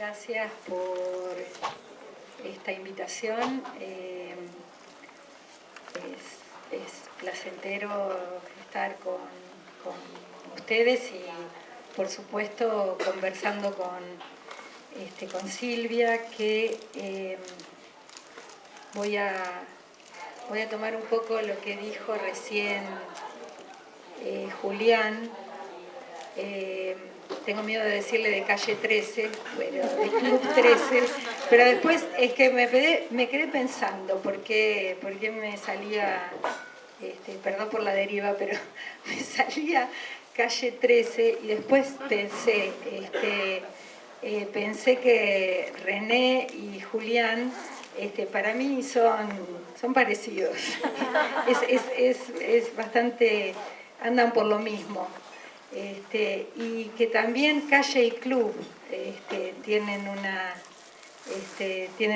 gracias por esta invitación. Es placentero estar con ustedes y, por supuesto, conversando con Silvia, que voy a tomar un poco lo que dijo recién Julián. Tengo miedo de decirle de calle 13, bueno, de Club 13, pero después es que me quedé pensando por qué me salía, perdón por la deriva, pero me salía calle 13 y después pensé que René y Julián para mí son parecidos, es bastante, andan por lo mismo. Y que también calle y club tienen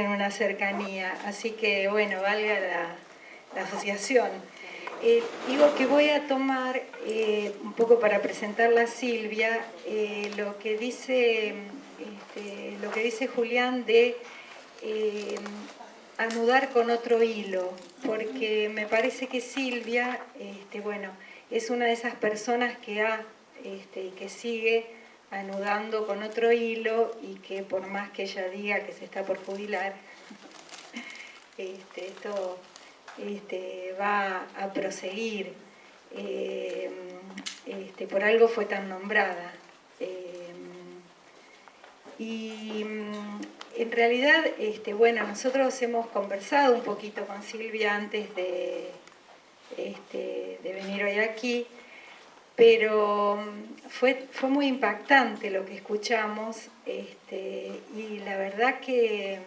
una cercanía, así que bueno, valga la asociación. Digo que voy a tomar un poco para presentarla a Silvia lo que dice Julián de anudar con otro hilo, porque me parece que Silvia es una de esas personas que sigue anudando con otro hilo y que por más que ella diga que se está por jubilar, esto va a proseguir. Por algo fue tan nombrada. Y en realidad, nosotros hemos conversado un poquito con Silvia antes de venir hoy aquí, pero fue muy impactante lo que escuchamos y la verdad que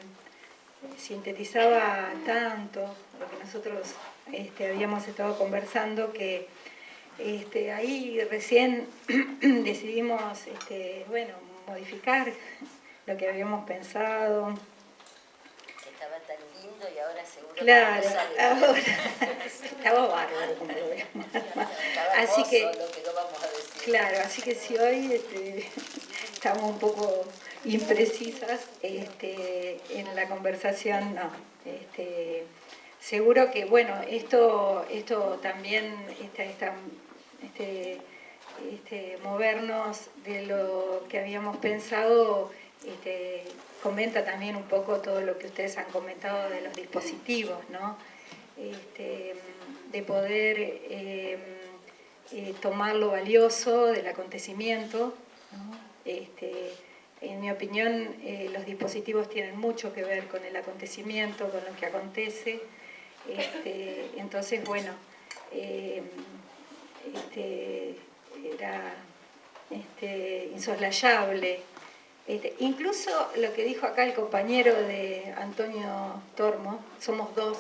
sintetizaba tanto lo que nosotros habíamos estado conversando que ahí recién decidimos modificar lo que habíamos pensado. Estaba tan lindo y ahora seguro claro, que no sale. Ahora estaba bárbaro, como lo vemos. Así que lo que no vamos a decir. Claro, así que si hoy estamos un poco imprecisas en la conversación, no. Seguro que, esto también, movernos de lo que habíamos pensado, comenta también un poco todo lo que ustedes han comentado de los dispositivos, ¿no? De poder tomar lo valioso del acontecimiento, ¿no? En mi opinión, los dispositivos tienen mucho que ver con el acontecimiento, con lo que acontece. Entonces, era insoslayable. Incluso lo que dijo acá el compañero de Antonio Tormo, somos dos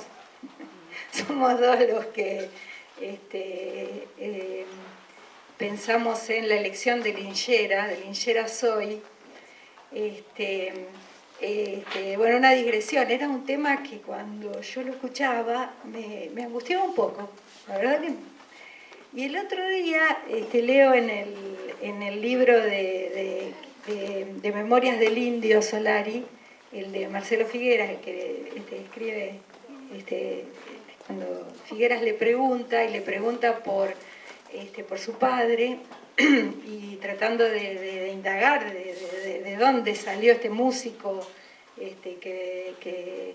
los que pensamos en la elección de Lingera Soy. Una digresión, era un tema que cuando yo lo escuchaba me angustiaba un poco, la verdad que. Y el otro día leo en el libro de Memorias del Indio Solari, el de Marcelo Figueras, el que escribe, cuando Figueras le pregunta por su padre, y tratando de indagar de dónde salió este músico que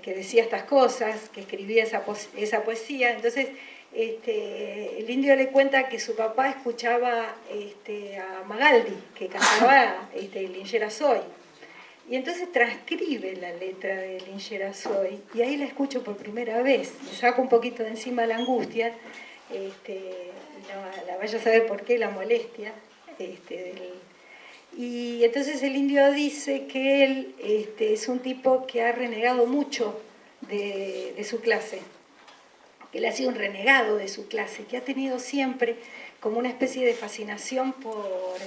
decía estas cosas, que escribía esa poesía. Entonces el indio le cuenta que su papá escuchaba a Magaldi, que cantaba Lingera Soy. Y entonces transcribe la letra de Lingera Soy, y ahí la escucho por primera vez. Me saco un poquito de encima la angustia, la vaya a saber por qué, la molestia. Y entonces el indio dice que él es un tipo que ha renegado mucho de su clase, que él ha sido un renegado de su clase, que ha tenido siempre como una especie de fascinación por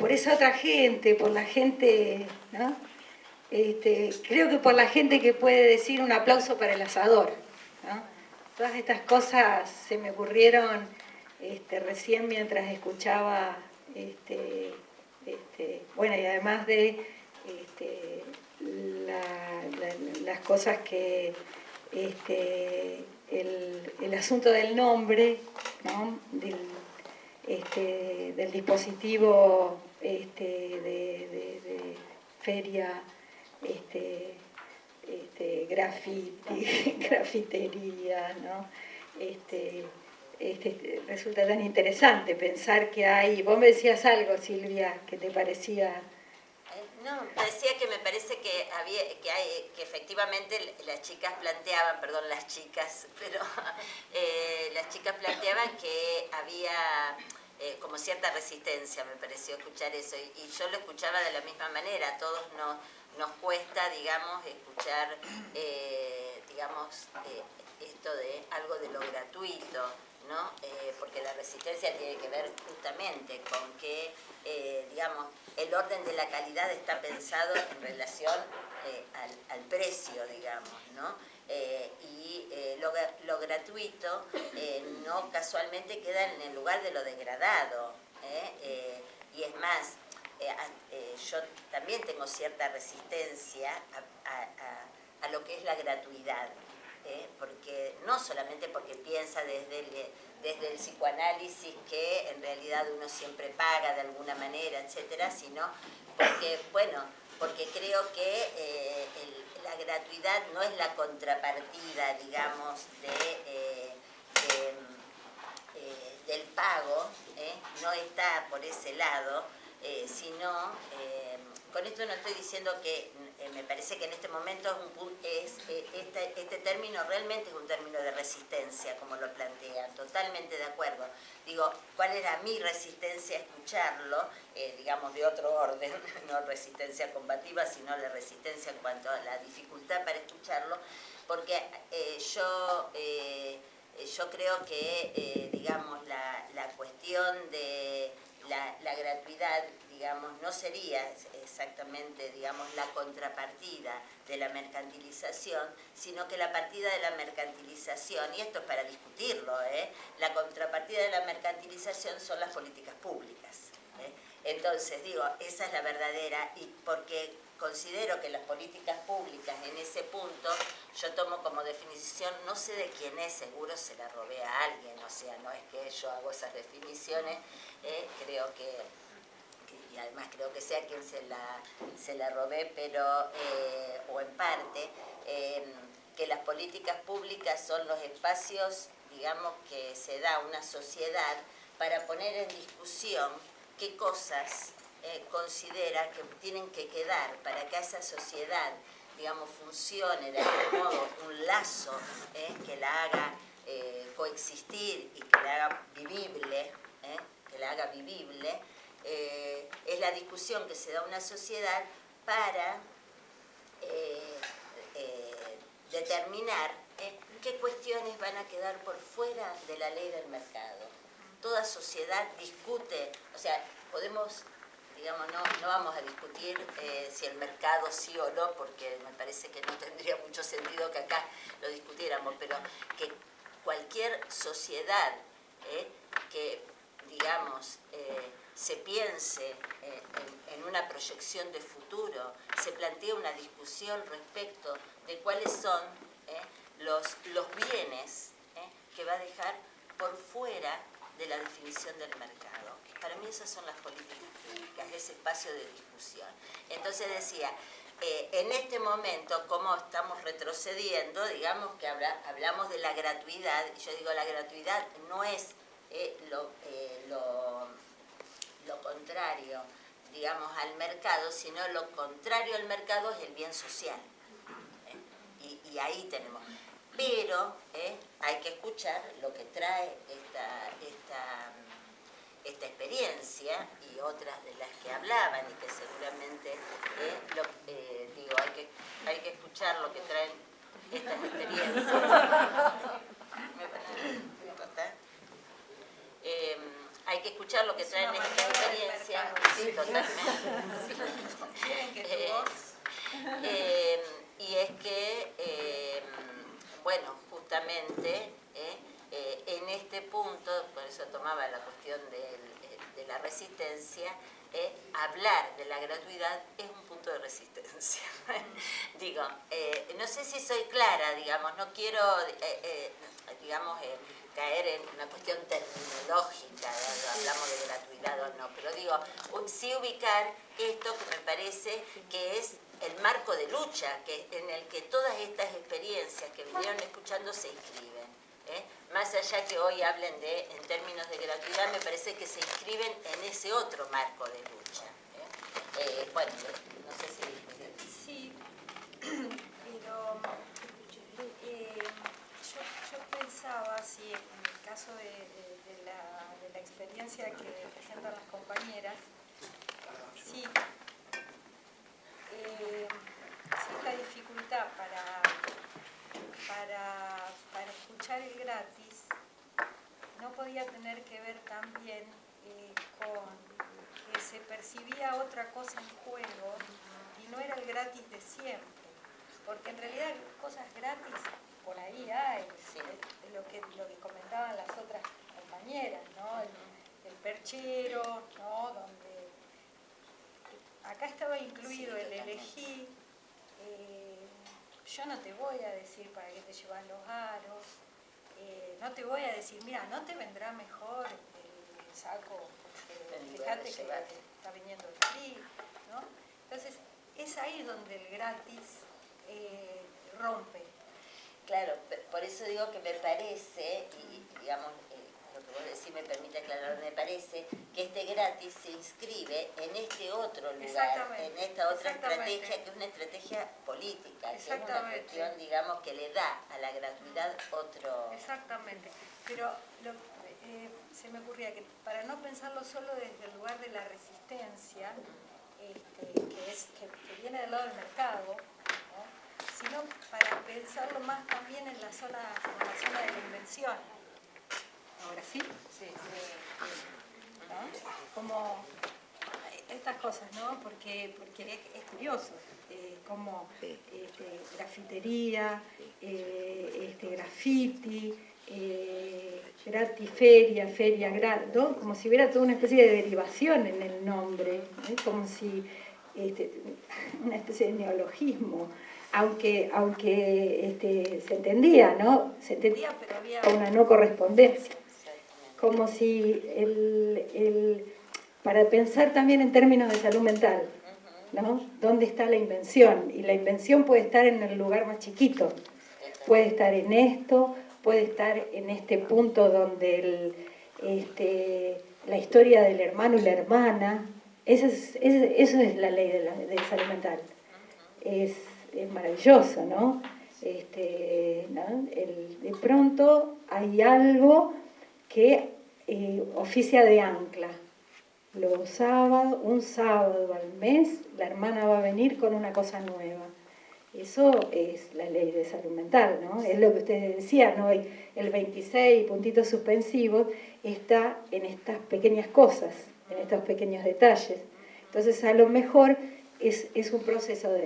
esa otra gente, por la gente, ¿no? Creo que por la gente que puede decir un aplauso para el asador, ¿no? Todas estas cosas se me ocurrieron recién mientras escuchaba Bueno, y además de las cosas que el asunto del nombre, ¿no? Del dispositivo de feria, grafitería, ¿no? Resulta tan interesante pensar que hay... Vos me decías algo, Silvia, que te parecía... No, decía que me parece que que efectivamente las chicas planteaban, perdón, las chicas, pero las chicas planteaban que había como cierta resistencia, me pareció escuchar eso, y yo lo escuchaba de la misma manera. A todos nos cuesta, digamos, escuchar, esto de algo de lo gratuito, ¿no? Porque la resistencia tiene que ver justamente con que, digamos, el orden de la calidad está pensado en relación al precio, digamos, ¿no? Lo gratuito no casualmente queda en el lugar de lo degradado, y es más, yo también tengo cierta resistencia a lo que es la gratuidad, porque no solamente porque piensa desde el psicoanálisis que en realidad uno siempre paga de alguna manera, etcétera, sino porque, bueno, porque creo que la gratuidad no es la contrapartida, digamos, del pago, no está por ese lado, sino, con esto no estoy diciendo que me parece que en este momento este término realmente es un término de resistencia, como lo plantean, totalmente de acuerdo. Digo, ¿cuál era mi resistencia a escucharlo? Digamos, de otro orden, no resistencia combativa, sino la resistencia en cuanto a la dificultad para escucharlo, porque yo creo que, digamos, la cuestión de la gratuidad, digamos, no sería exactamente, digamos, la contrapartida de la mercantilización, sino que la partida de la mercantilización, y esto es para discutirlo, la contrapartida de la mercantilización son las políticas públicas. Entonces, digo, esa es la verdadera, y porque considero que las políticas públicas en ese punto, yo tomo como definición, no sé de quién es, seguro se la robé a alguien, o sea, no es que yo hago esas definiciones, creo que, y además creo que sea quien se la robé, pero, o en parte, que las políticas públicas son los espacios, digamos, que se da una sociedad para poner en discusión qué cosas considera que tienen que quedar para que esa sociedad, digamos, funcione de algún modo, un lazo que la haga coexistir y que la haga vivible, es la discusión que se da a una sociedad para determinar qué cuestiones van a quedar por fuera de la ley del mercado. Toda sociedad discute, o sea, podemos, digamos, no vamos a discutir si el mercado sí o no, porque me parece que no tendría mucho sentido que acá lo discutiéramos, pero que cualquier sociedad que, digamos, se piense en una proyección de futuro, se plantea una discusión respecto de cuáles son los bienes que va a dejar por fuera de la definición del mercado. Para mí esas son las políticas públicas, ese espacio de discusión. Entonces decía, en este momento, cómo estamos retrocediendo, digamos que hablamos de la gratuidad, y yo digo, la gratuidad no es lo contrario, digamos, al mercado, sino lo contrario al mercado es el bien social. Y ahí tenemos. Pero hay que escuchar lo que trae esta experiencia y otras de las que hablaban y que seguramente digo, hay que escuchar lo que traen estas experiencias. ¿Me contar? Hay que escuchar lo que traen estas experiencias. Sí, totalmente. Y es que, bueno, justamente en este punto, por eso tomaba la cuestión de la resistencia, hablar de la gratuidad es un punto de resistencia. Digo, no sé si soy clara, digamos, no quiero, digamos, caer en una cuestión terminológica, hablamos de gratuidad o no, pero digo, sí ubicar esto que me parece que es el marco de lucha en el que todas estas experiencias que vinieron escuchando se inscriben. Más allá que hoy hablen en términos de gratuidad, me parece que se inscriben en ese otro marco de lucha. Bueno, no sé si... Sí, pero yo pensaba, sí, en el caso de la experiencia que presentan las compañeras, sí, esta dificultad para escuchar el gratis no podía tener que ver también con que se percibía otra cosa en juego y no era el gratis de siempre, porque en realidad cosas gratis por ahí hay, Sí. lo que comentaban las otras compañeras, ¿no? El perchero, ¿no? Donde acá estaba incluido Sí, el elegí, yo no te voy a decir para qué te llevas los aros, no te voy a decir, mira, no te vendrá mejor el saco, porque fíjate que está viniendo el frío, ¿no? Entonces, es ahí donde el gratis rompe. Claro, por eso digo que me parece, y digamos, lo que vos decís me permite aclarar, me parece que este gratis se inscribe en este otro lugar, en esta otra estrategia, que es una estrategia política, que es una cuestión, digamos, que le da a la gratuidad otro... Exactamente, pero se me ocurría que para no pensarlo solo desde el lugar de la resistencia, que viene del lado del mercado, ¿no? Sino para pensarlo más también en la zona de la invención. Ahora sí, ¿no? Como estas cosas, ¿no? Porque es curioso, como grafitería, graffiti, gratiferia, feria, ¿no? Como si hubiera toda una especie de derivación en el nombre, ¿no? Como si una especie de neologismo, aunque se entendía, ¿no? Se entendía, pero había una no correspondencia. Como si para pensar también en términos de salud mental, ¿no? ¿Dónde está la invención? Y la invención puede estar en el lugar más chiquito, puede estar en esto, puede estar en este punto donde la historia del hermano y la hermana, eso es la ley de salud mental. Es maravilloso, ¿no? ¿No? De pronto hay algo que oficia de ancla. Los sábados, un sábado al mes, la hermana va a venir con una cosa nueva. Eso es la ley de salud mental, ¿no? Es lo que ustedes decían, ¿no? El 26, puntitos suspensivos, está en estas pequeñas cosas, en estos pequeños detalles. Entonces, a lo mejor es un proceso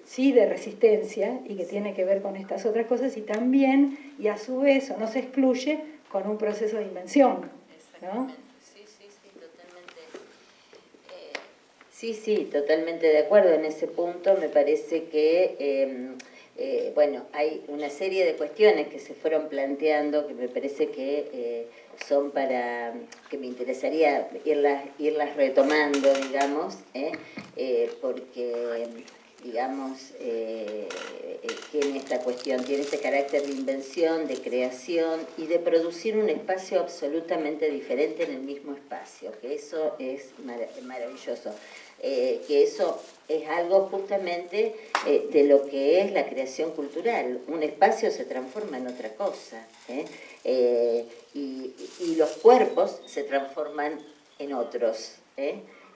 sí de resistencia y que tiene que ver con estas otras cosas y también, y a su vez, o no se excluye, con un proceso de invención, ¿no? Sí, totalmente de acuerdo en ese punto. Me parece que, bueno, hay una serie de cuestiones que se fueron planteando que me parece que son que me interesaría irlas retomando, digamos, porque, digamos, tiene esta cuestión, tiene este carácter de invención, de creación y de producir un espacio absolutamente diferente en el mismo espacio, que eso es maravilloso. Que eso es algo justamente de lo que es la creación cultural. Un espacio se transforma en otra cosa, y los cuerpos se transforman en otros.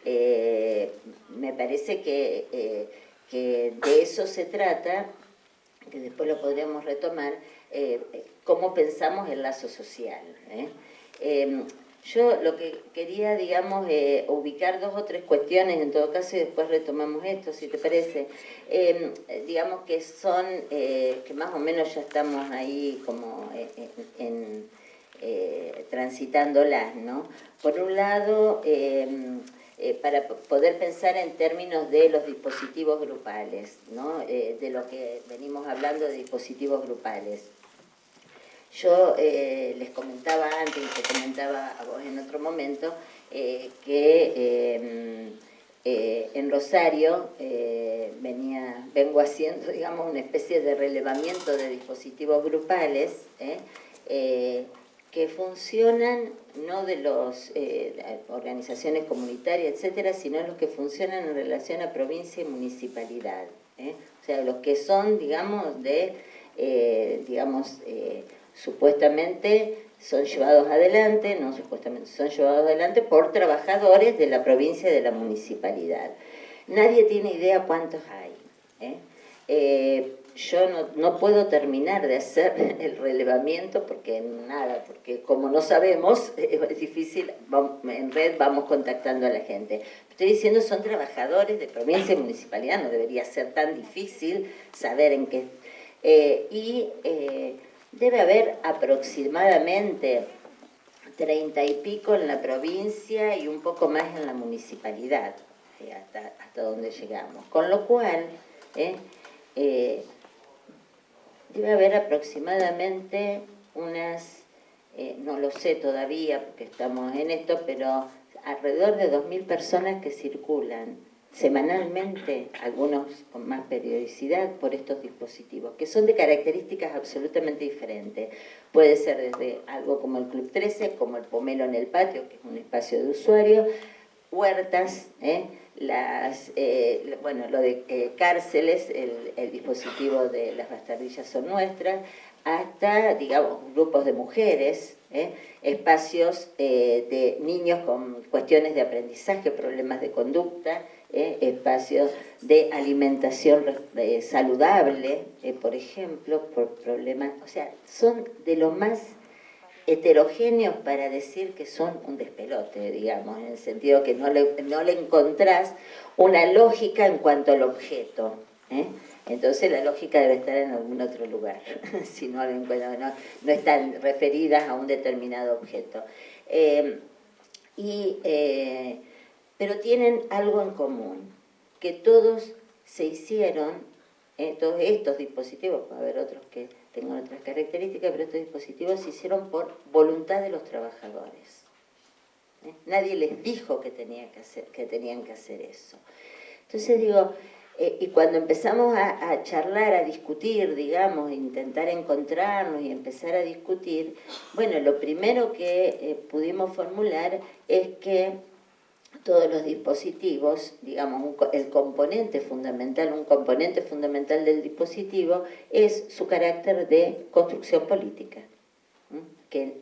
Me parece que de eso se trata, que después lo podríamos retomar, cómo pensamos el lazo social. Yo lo que quería, digamos, ubicar 2 o 3 cuestiones, en todo caso, y después retomamos esto, si te parece. Digamos que son, que más o menos ya estamos ahí como transitándolas, ¿no? Por un lado, para poder pensar en términos de los dispositivos grupales, ¿no? De lo que venimos hablando de dispositivos grupales. Yo les comentaba antes, y te comentaba a vos en otro momento, que en Rosario vengo haciendo, digamos, una especie de relevamiento de dispositivos grupales, que funcionan no de las organizaciones comunitarias, etcétera, sino los que funcionan en relación a provincia y municipalidad. O sea, los que son, digamos, supuestamente son llevados adelante, no supuestamente, son llevados adelante por trabajadores de la provincia y de la municipalidad. Nadie tiene idea cuántos hay. Yo no puedo terminar de hacer el relevamiento porque como no sabemos, es difícil, en red vamos contactando a la gente. Estoy diciendo, son trabajadores de provincia y municipalidad, no debería ser tan difícil saber en qué. Debe haber aproximadamente 30 y pico en la provincia y un poco más en la municipalidad, hasta donde llegamos. Con lo cual, debe haber aproximadamente unas, no lo sé todavía porque estamos en esto, pero alrededor de 2.000 personas que circulan semanalmente, algunos con más periodicidad, por estos dispositivos, que son de características absolutamente diferentes. Puede ser desde algo como el Club 13, como el Pomelo en el Patio, que es un espacio de usuario, huertas, lo de cárceles, el dispositivo de Las Bastardillas Son Nuestras, hasta, digamos, grupos de mujeres, espacios de niños con cuestiones de aprendizaje, problemas de conducta, espacios de alimentación saludable, por ejemplo, por problemas, o sea, son de lo más heterogéneos para decir que son un despelote, digamos, en el sentido que no le encontrás una lógica en cuanto al objeto. Entonces la lógica debe estar en algún otro lugar, si no están referidas a un determinado objeto. Pero tienen algo en común, que todos se hicieron, todos estos dispositivos, puede haber otros que tengan otras características, pero estos dispositivos se hicieron por voluntad de los trabajadores. Nadie les dijo que tenían que hacer eso. Entonces digo, y cuando empezamos a charlar, a discutir, digamos, intentar encontrarnos y empezar a discutir, bueno, lo primero que pudimos formular es que todos los dispositivos, digamos, un componente fundamental del dispositivo es su carácter de construcción política. Que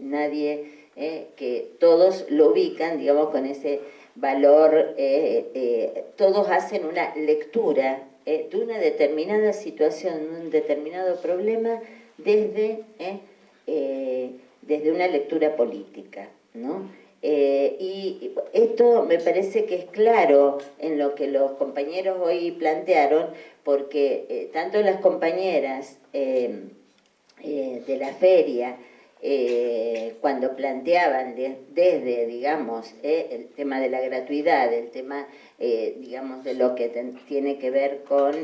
todos lo ubican, digamos, con ese valor, todos hacen una lectura de una determinada situación, un determinado problema desde una lectura política, ¿no? Y esto me parece que es claro en lo que los compañeros hoy plantearon, porque tanto las compañeras de la feria, cuando planteaban desde, digamos, el tema de la gratuidad, el tema, digamos, de lo que tiene que ver con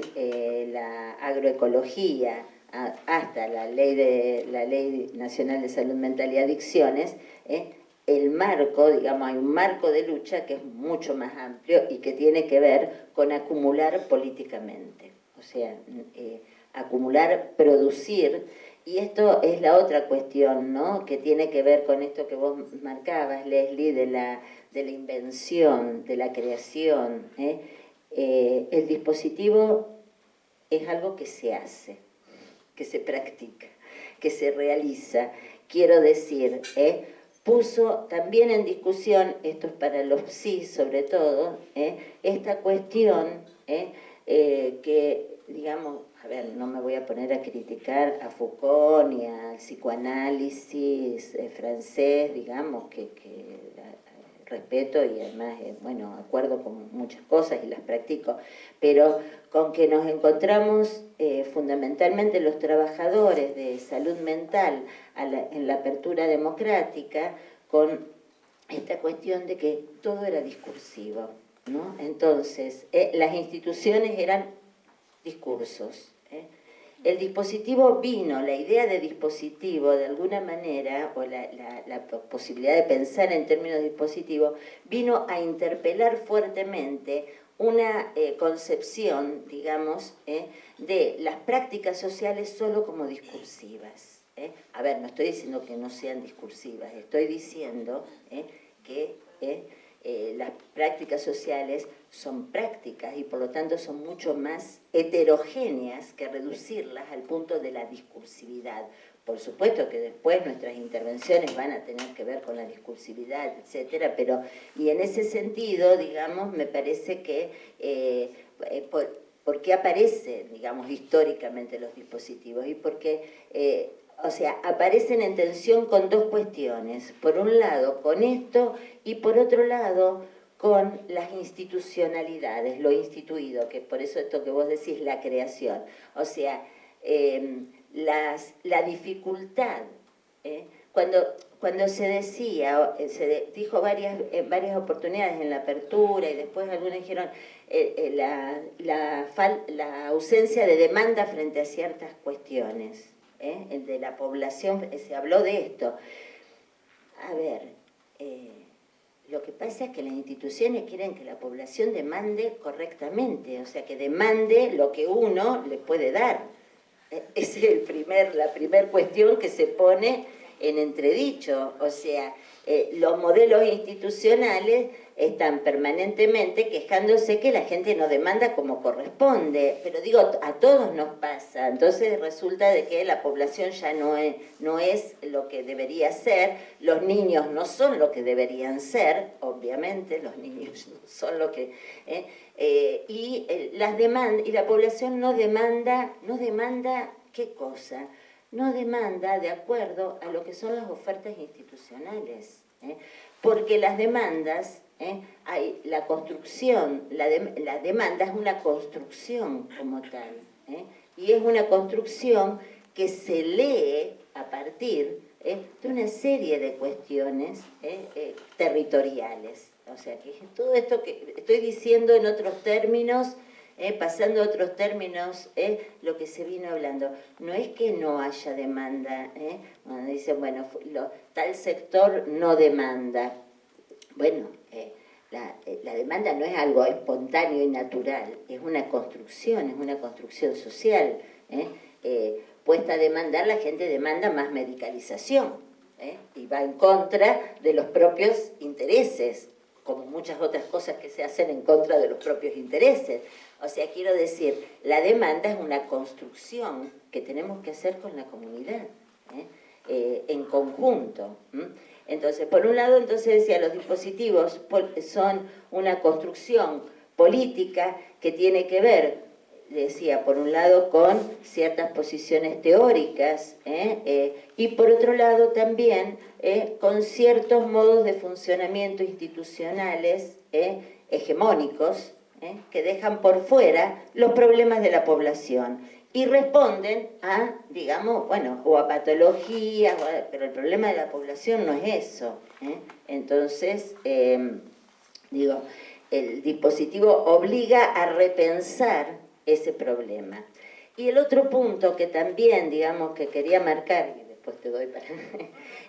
la agroecología, hasta la Ley Nacional de Salud Mental y Adicciones, el marco, digamos, hay un marco de lucha que es mucho más amplio y que tiene que ver con acumular políticamente, o sea, acumular, producir, y esto es la otra cuestión, ¿no?, que tiene que ver con esto que vos marcabas, Leslie, de la invención, de la creación. El dispositivo es algo que se hace, que se practica, que se realiza. Quiero decir, puso también en discusión, esto es para los sí sobre todo, esta cuestión que, digamos, a ver, no me voy a poner a criticar a Foucault ni al psicoanálisis francés, digamos, que respeto y además, bueno, acuerdo con muchas cosas y las practico, pero con que nos encontramos fundamentalmente los trabajadores de salud mental en la apertura democrática con esta cuestión de que todo era discursivo, ¿no? Entonces, las instituciones eran discursos, El dispositivo vino, la idea de dispositivo, de alguna manera, o la posibilidad de pensar en términos de dispositivo, vino a interpelar fuertemente una concepción, digamos, de las prácticas sociales solo como discursivas. A ver, no estoy diciendo que no sean discursivas, estoy diciendo que las prácticas sociales son prácticas y por lo tanto son mucho más heterogéneas que reducirlas al punto de la discursividad. Por supuesto que después nuestras intervenciones van a tener que ver con la discursividad, etcétera, pero, y en ese sentido, digamos, me parece que ¿por qué aparecen, digamos, históricamente los dispositivos? Y porque o sea, aparecen en tensión con dos cuestiones. Por un lado, con esto, y por otro lado, con las institucionalidades, lo instituido, que por eso esto que vos decís, la creación. O sea, la dificultad. Cuando se decía, se dijo en varias oportunidades en la apertura, y después algunos dijeron la ausencia de demanda frente a ciertas cuestiones. De la población, se habló de esto. A ver, lo que pasa es que las instituciones quieren que la población demande correctamente, o sea, que demande lo que uno le puede dar. Esa es la primera cuestión que se pone en entredicho. O sea, los modelos institucionales están permanentemente quejándose que la gente no demanda como corresponde, pero digo, a todos nos pasa. Entonces resulta de que la población ya no es lo que debería ser, los niños no son lo que deberían ser, obviamente los niños no son lo que... y la población no demanda, ¿qué cosa? No demanda de acuerdo a lo que son las ofertas institucionales, porque las demandas, hay la construcción, la demanda es una construcción como tal, y es una construcción que se lee a partir de una serie de cuestiones territoriales. O sea, que todo esto que estoy diciendo en otros términos, pasando a otros términos, lo que se vino hablando. No es que no haya demanda, cuando dicen, bueno, tal sector no demanda. Bueno, la demanda no es algo espontáneo y natural, es una construcción social. Puesta a demandar, la gente demanda más medicalización, y va en contra de los propios intereses, como muchas otras cosas que se hacen en contra de los propios intereses. O sea, quiero decir, la demanda es una construcción que tenemos que hacer con la comunidad, en conjunto. Entonces, por un lado, entonces decía, los dispositivos son una construcción política que tiene que ver, decía, por un lado con ciertas posiciones teóricas, y por otro lado también con ciertos modos de funcionamiento institucionales hegemónicos, que dejan por fuera los problemas de la población y responden a, digamos, bueno, o a patologías, pero el problema de la población no es eso. Entonces, digo, el dispositivo obliga a repensar ese problema. Y el otro punto que también, digamos, que quería marcar, y después te doy para...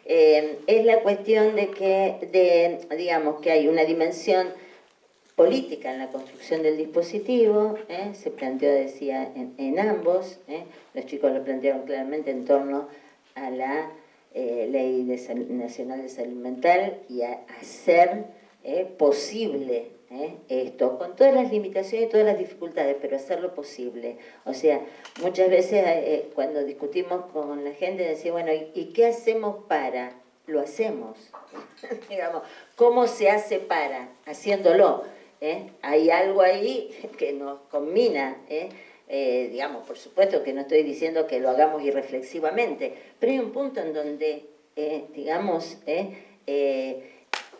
es la cuestión de que, digamos, que hay una dimensión política en la construcción del dispositivo, se planteó, decía, en ambos, los chicos lo plantearon claramente en torno a la Ley Nacional de Salud Mental y a hacer posible esto, con todas las limitaciones y todas las dificultades, pero hacerlo posible. O sea, muchas veces cuando discutimos con la gente, decía, bueno, ¿y qué hacemos para? Lo hacemos. Digamos, ¿cómo se hace para? Haciéndolo. Hay algo ahí que nos combina, digamos, por supuesto que no estoy diciendo que lo hagamos irreflexivamente, pero hay un punto en donde, digamos,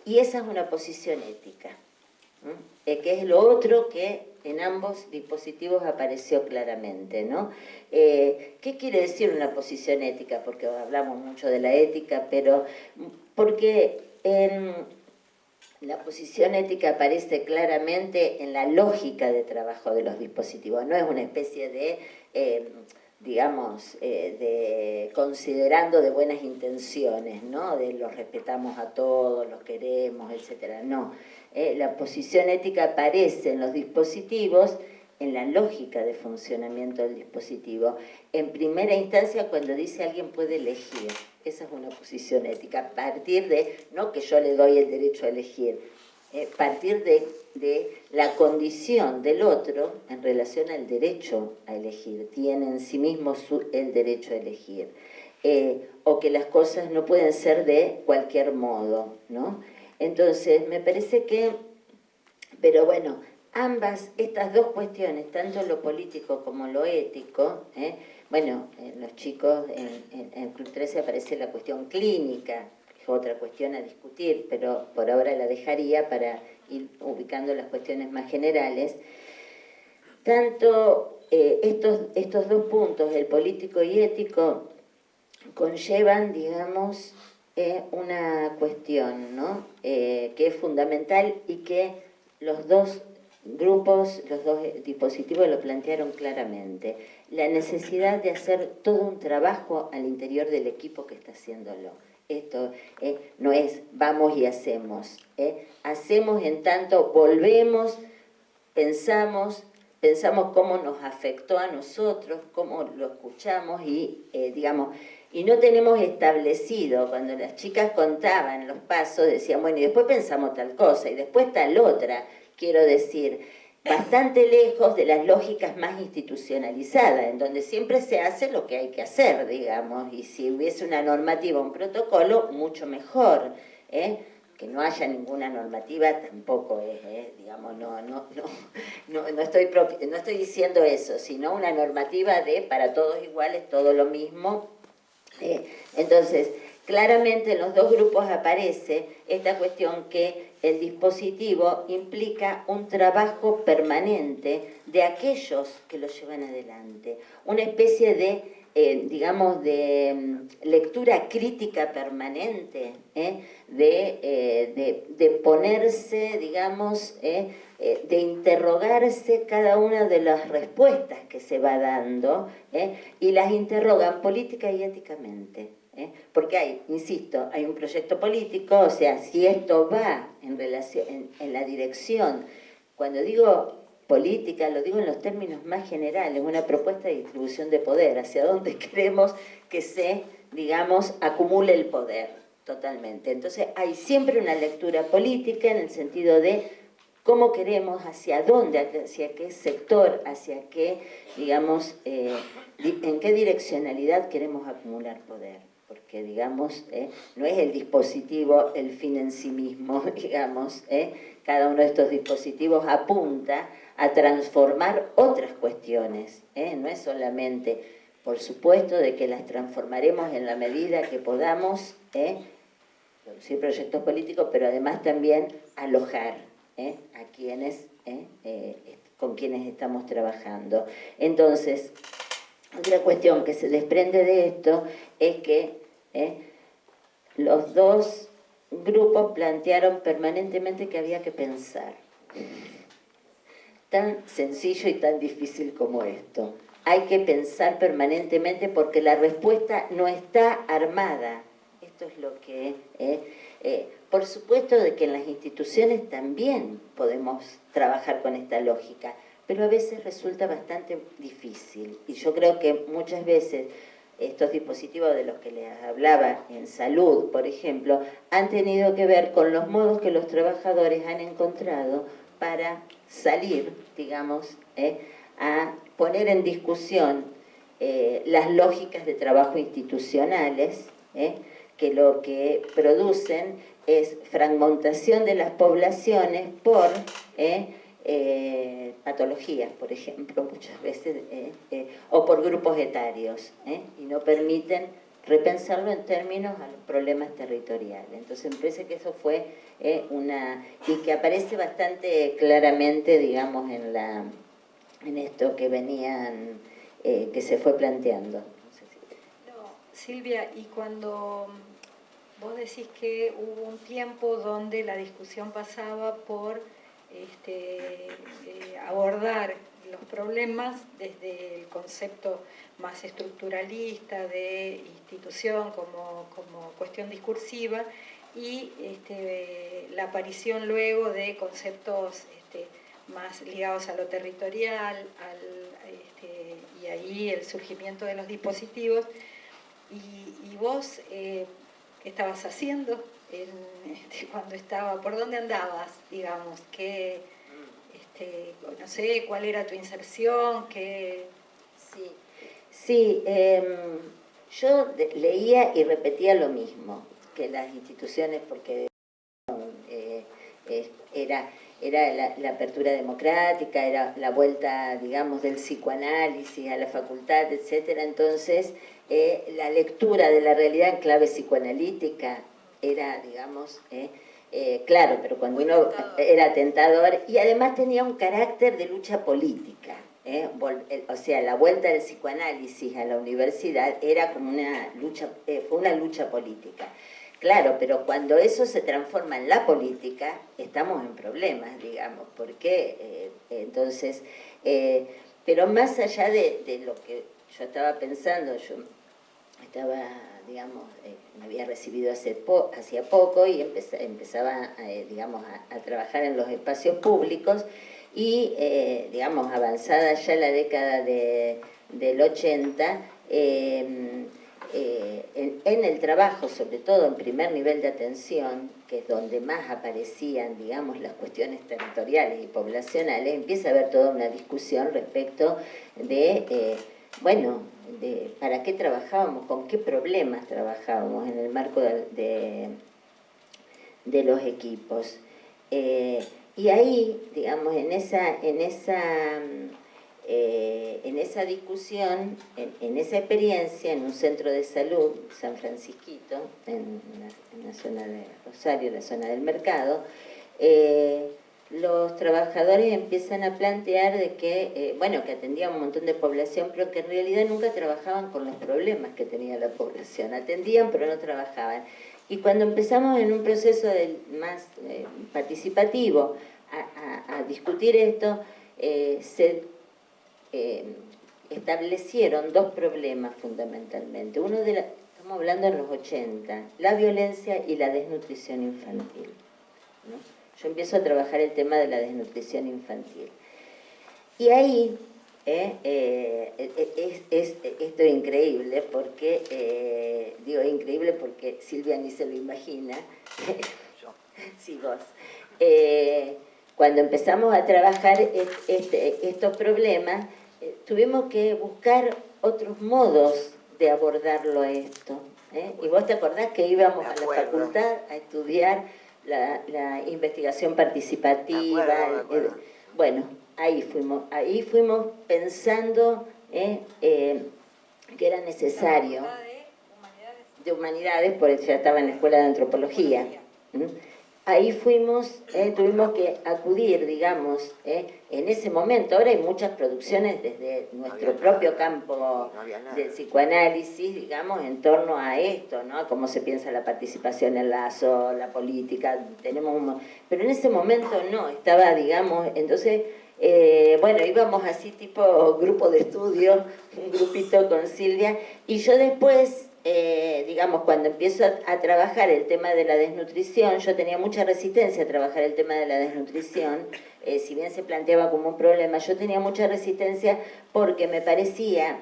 Y esa es una posición ética, que es lo otro que en ambos dispositivos apareció claramente, ¿no? ¿Qué quiere decir una posición ética? Porque hablamos mucho de la ética, pero porque la posición ética aparece claramente en la lógica de trabajo de los dispositivos, no es una especie de, de considerando de buenas intenciones, ¿no? De los respetamos a todos, los queremos, etcétera. No, la posición ética aparece en los dispositivos, en la lógica de funcionamiento del dispositivo. En primera instancia, cuando dice alguien puede elegir, esa es una posición ética, a partir de, no que yo le doy el derecho a elegir, partir de la condición del otro en relación al derecho a elegir, tiene en sí mismo el derecho a elegir, o que las cosas no pueden ser de cualquier modo, ¿no? Entonces, me parece que, pero bueno, estas dos cuestiones, tanto lo político como lo ético, bueno, los chicos, en Club 13 aparece la cuestión clínica, es otra cuestión a discutir, pero por ahora la dejaría para ir ubicando las cuestiones más generales. Tanto estos dos puntos, el político y ético, conllevan, digamos, una cuestión, ¿no? Que es fundamental y que los dos grupos, los dos dispositivos lo plantearon claramente. La necesidad de hacer todo un trabajo al interior del equipo que está haciéndolo. Esto no es vamos y hacemos. Hacemos en tanto volvemos, pensamos cómo nos afectó a nosotros, cómo lo escuchamos y, digamos, y no tenemos establecido, cuando las chicas contaban los pasos, decían, bueno, y después pensamos tal cosa, y después tal otra, quiero decir, bastante lejos de las lógicas más institucionalizadas, en donde siempre se hace lo que hay que hacer, digamos, y si hubiese una normativa, un protocolo, mucho mejor, que no haya ninguna normativa tampoco es, digamos, no estoy diciendo eso, sino una normativa de para todos iguales, todo lo mismo. Entonces, claramente en los dos grupos aparece esta cuestión que el dispositivo implica un trabajo permanente de aquellos que lo llevan adelante, una especie de digamos, de lectura crítica permanente, de ponerse, digamos, de interrogarse cada una de las respuestas que se va dando, y las interrogan política y éticamente. Porque hay, insisto, hay un proyecto político, o sea, si esto va en la dirección, cuando digo política, lo digo en los términos más generales, una propuesta de distribución de poder, hacia dónde queremos que se, digamos, acumule el poder totalmente. Entonces hay siempre una lectura política en el sentido de cómo queremos, hacia dónde, hacia qué sector, hacia qué, digamos, en qué direccionalidad queremos acumular poder. Porque, digamos, no es el dispositivo el fin en sí mismo, digamos, cada uno de estos dispositivos apunta a transformar otras cuestiones, no es solamente, por supuesto, de que las transformaremos en la medida que podamos, producir proyectos políticos, pero además también alojar a quienes, con quienes estamos trabajando. Entonces, otra cuestión que se desprende de esto es que los dos grupos plantearon permanentemente que había que pensar. Tan sencillo y tan difícil como esto. Hay que pensar permanentemente porque la respuesta no está armada. Esto es lo que... por supuesto de que en las instituciones también podemos trabajar con esta lógica, pero a veces resulta bastante difícil. Y yo creo que muchas veces estos dispositivos de los que les hablaba en salud, por ejemplo, han tenido que ver con los modos que los trabajadores han encontrado para salir, digamos, a poner en discusión las lógicas de trabajo institucionales, que lo que producen es fragmentación de las poblaciones por patologías, por ejemplo, muchas veces, o por grupos etarios, y no permiten repensarlo en términos a los problemas territoriales. Entonces me parece que eso fue y que aparece bastante claramente, digamos, en esto que venían, que se fue planteando. No sé si... No, Silvia, y cuando vos decís que hubo un tiempo donde la discusión pasaba por abordar los problemas desde el concepto más estructuralista de institución como cuestión discursiva y la aparición luego de conceptos más ligados a lo territorial, y ahí el surgimiento de los dispositivos. Y vos, ¿qué estabas haciendo cuando por dónde andabas, digamos? No sé, ¿cuál era tu inserción? Sí, yo leía y repetía lo mismo, que las instituciones, porque era la apertura democrática, era la vuelta, digamos, del psicoanálisis a la facultad, etcétera. Entonces, la lectura de la realidad en clave psicoanalítica era, digamos, claro, pero cuando uno era tentador, y además tenía un carácter de lucha política. O sea, la vuelta del psicoanálisis a la universidad era como fue una lucha política. Claro, pero cuando eso se transforma en la política, estamos en problemas, digamos, porque entonces, pero más allá de lo que yo estaba pensando, yo estaba, digamos, me había recibido hacía poco y empezaba, digamos, a trabajar en los espacios públicos y, digamos, avanzada ya la década del 80, en el trabajo, sobre todo en primer nivel de atención, que es donde más aparecían, digamos, las cuestiones territoriales y poblacionales, empieza a haber toda una discusión respecto de, bueno, de para qué trabajábamos, con qué problemas trabajábamos en el marco de los equipos. Y ahí, digamos, en esa discusión, en esa experiencia, en un centro de salud, San Francisquito, en la zona de Rosario, la zona del mercado, los trabajadores empiezan a plantear de que, bueno, que atendían un montón de población, pero que en realidad nunca trabajaban con los problemas que tenía la población. Atendían, pero no trabajaban. Y cuando empezamos en un proceso más participativo a discutir esto, se establecieron dos problemas fundamentalmente. Uno estamos hablando en los 80, la violencia y la desnutrición infantil, ¿no? Yo empiezo a trabajar el tema de la desnutrición infantil. Y ahí esto es increíble porque, digo increíble porque Silvia ni se lo imagina. Sí, vos. Cuando empezamos a trabajar estos problemas, tuvimos que buscar otros modos de abordarlo esto. Y vos te acordás que íbamos a la facultad a estudiar la investigación participativa. Me acuerdo. Bueno, ahí fuimos pensando que era necesario. De humanidades, porque ya estaba en la escuela de antropología. Ahí tuvimos que acudir, digamos, en ese momento. Ahora hay muchas producciones desde nuestro propio campo del psicoanálisis, digamos, en torno a esto, ¿no? Cómo se piensa la participación en la política, pero en ese momento no, estaba, digamos, entonces, bueno, íbamos así tipo grupo de estudio, un grupito con Silvia, y yo después, digamos, cuando empiezo a trabajar el tema de la desnutrición, yo tenía mucha resistencia a trabajar el tema de la desnutrición, si bien se planteaba como un problema, yo tenía mucha resistencia porque me parecía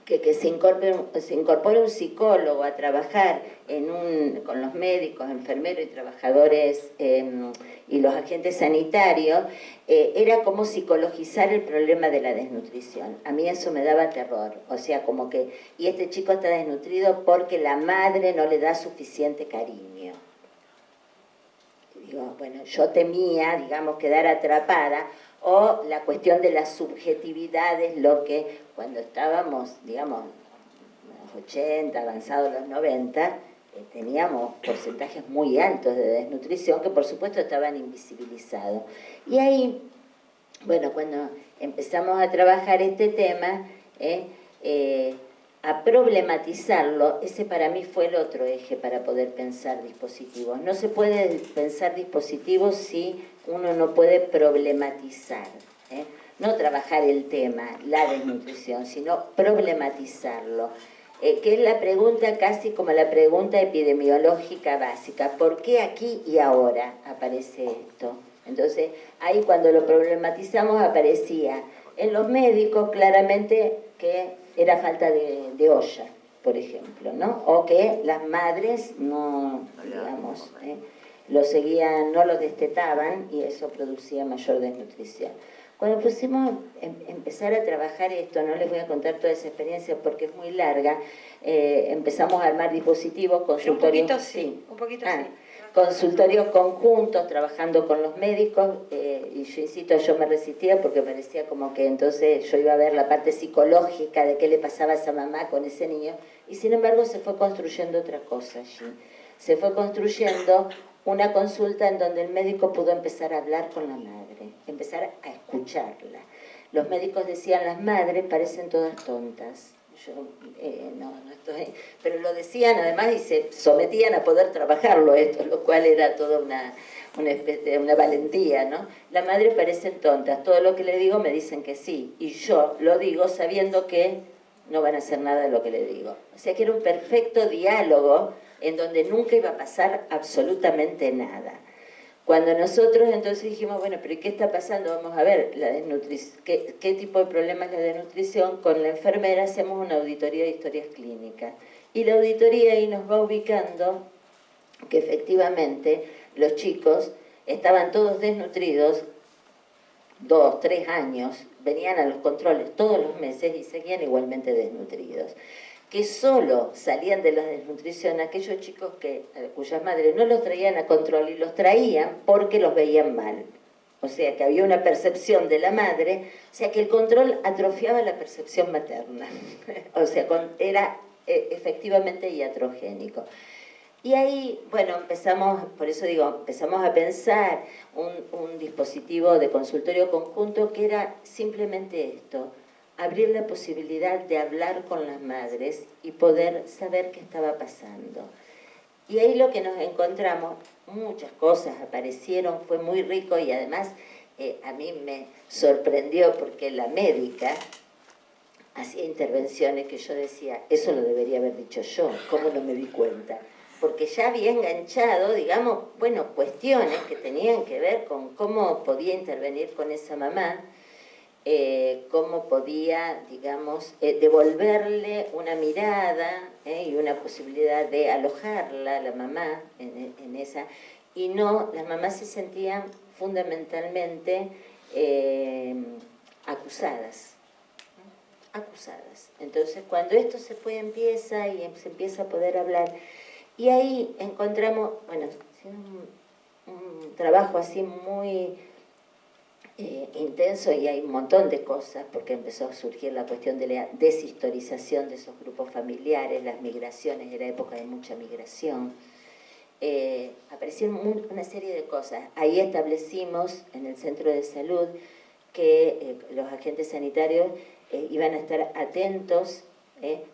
que se incorpore un psicólogo a trabajar con los médicos, enfermeros y trabajadores y los agentes sanitarios, era como psicologizar el problema de la desnutrición. A mí eso me daba terror, o sea, como que, y este chico está desnutrido porque la madre no le da suficiente cariño. Digo, bueno, yo temía, digamos, quedar atrapada, o la cuestión de las subjetividades, lo que cuando estábamos, digamos, 80, avanzados los 90, teníamos porcentajes muy altos de desnutrición que por supuesto estaban invisibilizados. Y ahí, bueno, cuando empezamos a trabajar este tema, a problematizarlo, ese para mí fue el otro eje para poder pensar dispositivos. No se puede pensar dispositivos si uno no puede problematizar, no trabajar el tema, la desnutrición, sino problematizarlo. Que es la pregunta casi como la pregunta epidemiológica básica. ¿Por qué aquí y ahora aparece esto? Entonces, ahí cuando lo problematizamos aparecía en los médicos claramente que era falta de olla, por ejemplo, ¿no? O que las madres no, digamos, lo seguían, no lo destetaban y eso producía mayor desnutrición. Cuando pusimos empezar a trabajar esto, no les voy a contar toda esa experiencia porque es muy larga, empezamos a armar dispositivos, consultorios... Un poquito sí. Consultorios conjuntos, trabajando con los médicos, y yo insisto, yo me resistía porque me parecía como que entonces yo iba a ver la parte psicológica de qué le pasaba a esa mamá con ese niño, y sin embargo se fue construyendo otra cosa allí. Se fue construyendo una consulta en donde el médico pudo empezar a hablar con la madre, empezar a escucharla. Los médicos decían, las madres parecen todas tontas. Yo no estoy, pero lo decían además y se sometían a poder trabajarlo esto, lo cual era toda una valentía, ¿no? La madre parecen tontas, todo lo que le digo me dicen que sí, y yo lo digo sabiendo que no van a hacer nada de lo que le digo. O sea que era un perfecto diálogo en donde nunca iba a pasar absolutamente nada. Cuando nosotros entonces dijimos, bueno, pero ¿qué está pasando? Vamos a ver, ¿qué tipo de problema es la desnutrición? Con la enfermera hacemos una auditoría de historias clínicas. Y la auditoría ahí nos va ubicando que efectivamente los chicos estaban todos desnutridos, 2, 3 años, venían a los controles todos los meses y seguían igualmente desnutridos. Que solo salían de la desnutrición aquellos chicos cuyas madres no los traían a control y los traían porque los veían mal. O sea, que había una percepción de la madre, o sea, que el control atrofiaba la percepción materna. O sea, era efectivamente iatrogénico. Y ahí, bueno, por eso digo, empezamos a pensar un dispositivo de consultorio conjunto que era simplemente esto: abrir la posibilidad de hablar con las madres y poder saber qué estaba pasando. Y ahí lo que nos encontramos, muchas cosas aparecieron, fue muy rico y además a mí me sorprendió porque la médica hacía intervenciones que yo decía, eso lo debería haber dicho yo, ¿cómo no me di cuenta? Porque ya había enganchado, digamos, bueno, cuestiones que tenían que ver con cómo podía intervenir con esa mamá, cómo podía, digamos, devolverle una mirada y una posibilidad de alojarla, la mamá, en esa, y no, las mamás se sentían fundamentalmente acusadas. Entonces, cuando esto empieza y se empieza a poder hablar, y ahí encontramos, bueno, un trabajo así muy intenso, y hay un montón de cosas, porque empezó a surgir la cuestión de la deshistorización de esos grupos familiares, las migraciones, era época de mucha migración, aparecieron una serie de cosas. Ahí establecimos en el centro de salud que los agentes sanitarios iban a estar atentos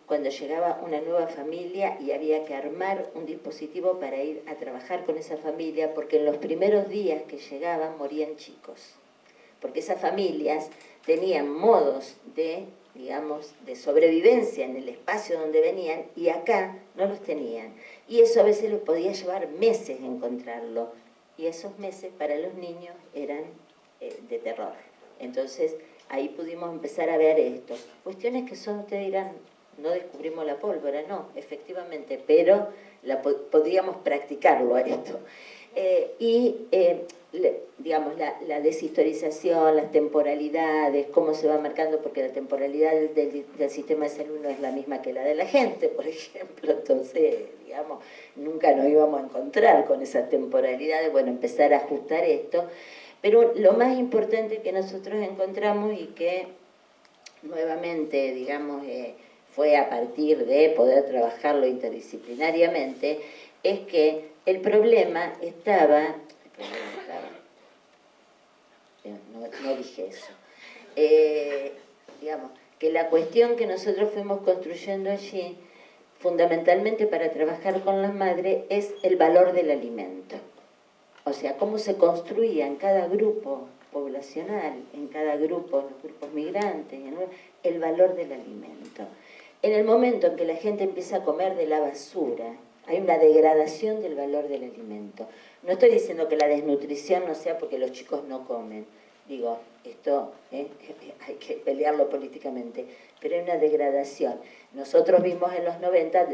cuando llegaba una nueva familia y había que armar un dispositivo para ir a trabajar con esa familia, porque en los primeros días que llegaban morían chicos. Porque esas familias tenían modos digamos, de sobrevivencia en el espacio donde venían y acá no los tenían. Y eso a veces les podía llevar meses encontrarlo. Y esos meses para los niños eran de terror. Entonces ahí pudimos empezar a ver esto. Cuestiones que ustedes dirán, no descubrimos la pólvora, no, efectivamente, pero podíamos practicarlo a esto. Digamos, la deshistorización, las temporalidades, cómo se va marcando, porque la temporalidad del sistema de salud no es la misma que la de la gente, por ejemplo, entonces, digamos, nunca nos íbamos a encontrar con esas temporalidades, bueno, empezar a ajustar esto, pero lo más importante que nosotros encontramos y que nuevamente, digamos, fue a partir de poder trabajarlo interdisciplinariamente, es que el problema estaba, no dije eso, digamos, que la cuestión que nosotros fuimos construyendo allí, fundamentalmente para trabajar con las madres, es el valor del alimento. O sea, cómo se construía en cada grupo poblacional, en cada grupo, en los grupos migrantes, el valor del alimento. En el momento en que la gente empieza a comer de la basura, hay una degradación del valor del alimento. No estoy diciendo que la desnutrición no sea porque los chicos no comen. Digo, esto hay que pelearlo políticamente, pero hay una degradación. Nosotros vimos en los 90,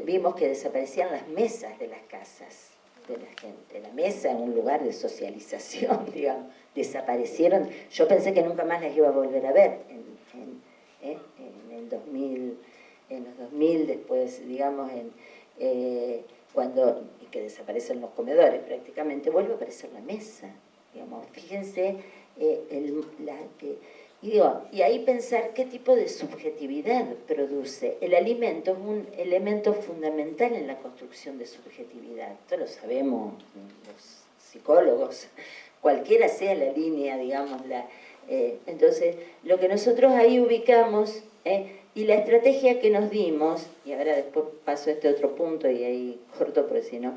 vimos que desaparecían las mesas de las casas de la gente. La mesa en un lugar de socialización, digamos, desaparecieron. Yo pensé que nunca más las iba a volver a ver en el 2000, en los 2000, después, digamos, cuando que desaparecen los comedores prácticamente, vuelve a aparecer la mesa. Digamos, fíjense, y ahí pensar qué tipo de subjetividad produce. El alimento es un elemento fundamental en la construcción de subjetividad. Esto lo sabemos los psicólogos, cualquiera sea la línea, digamos. Entonces, lo que nosotros ahí ubicamos y la estrategia que nos dimos, y ahora después paso a este otro punto y ahí corto porque si no...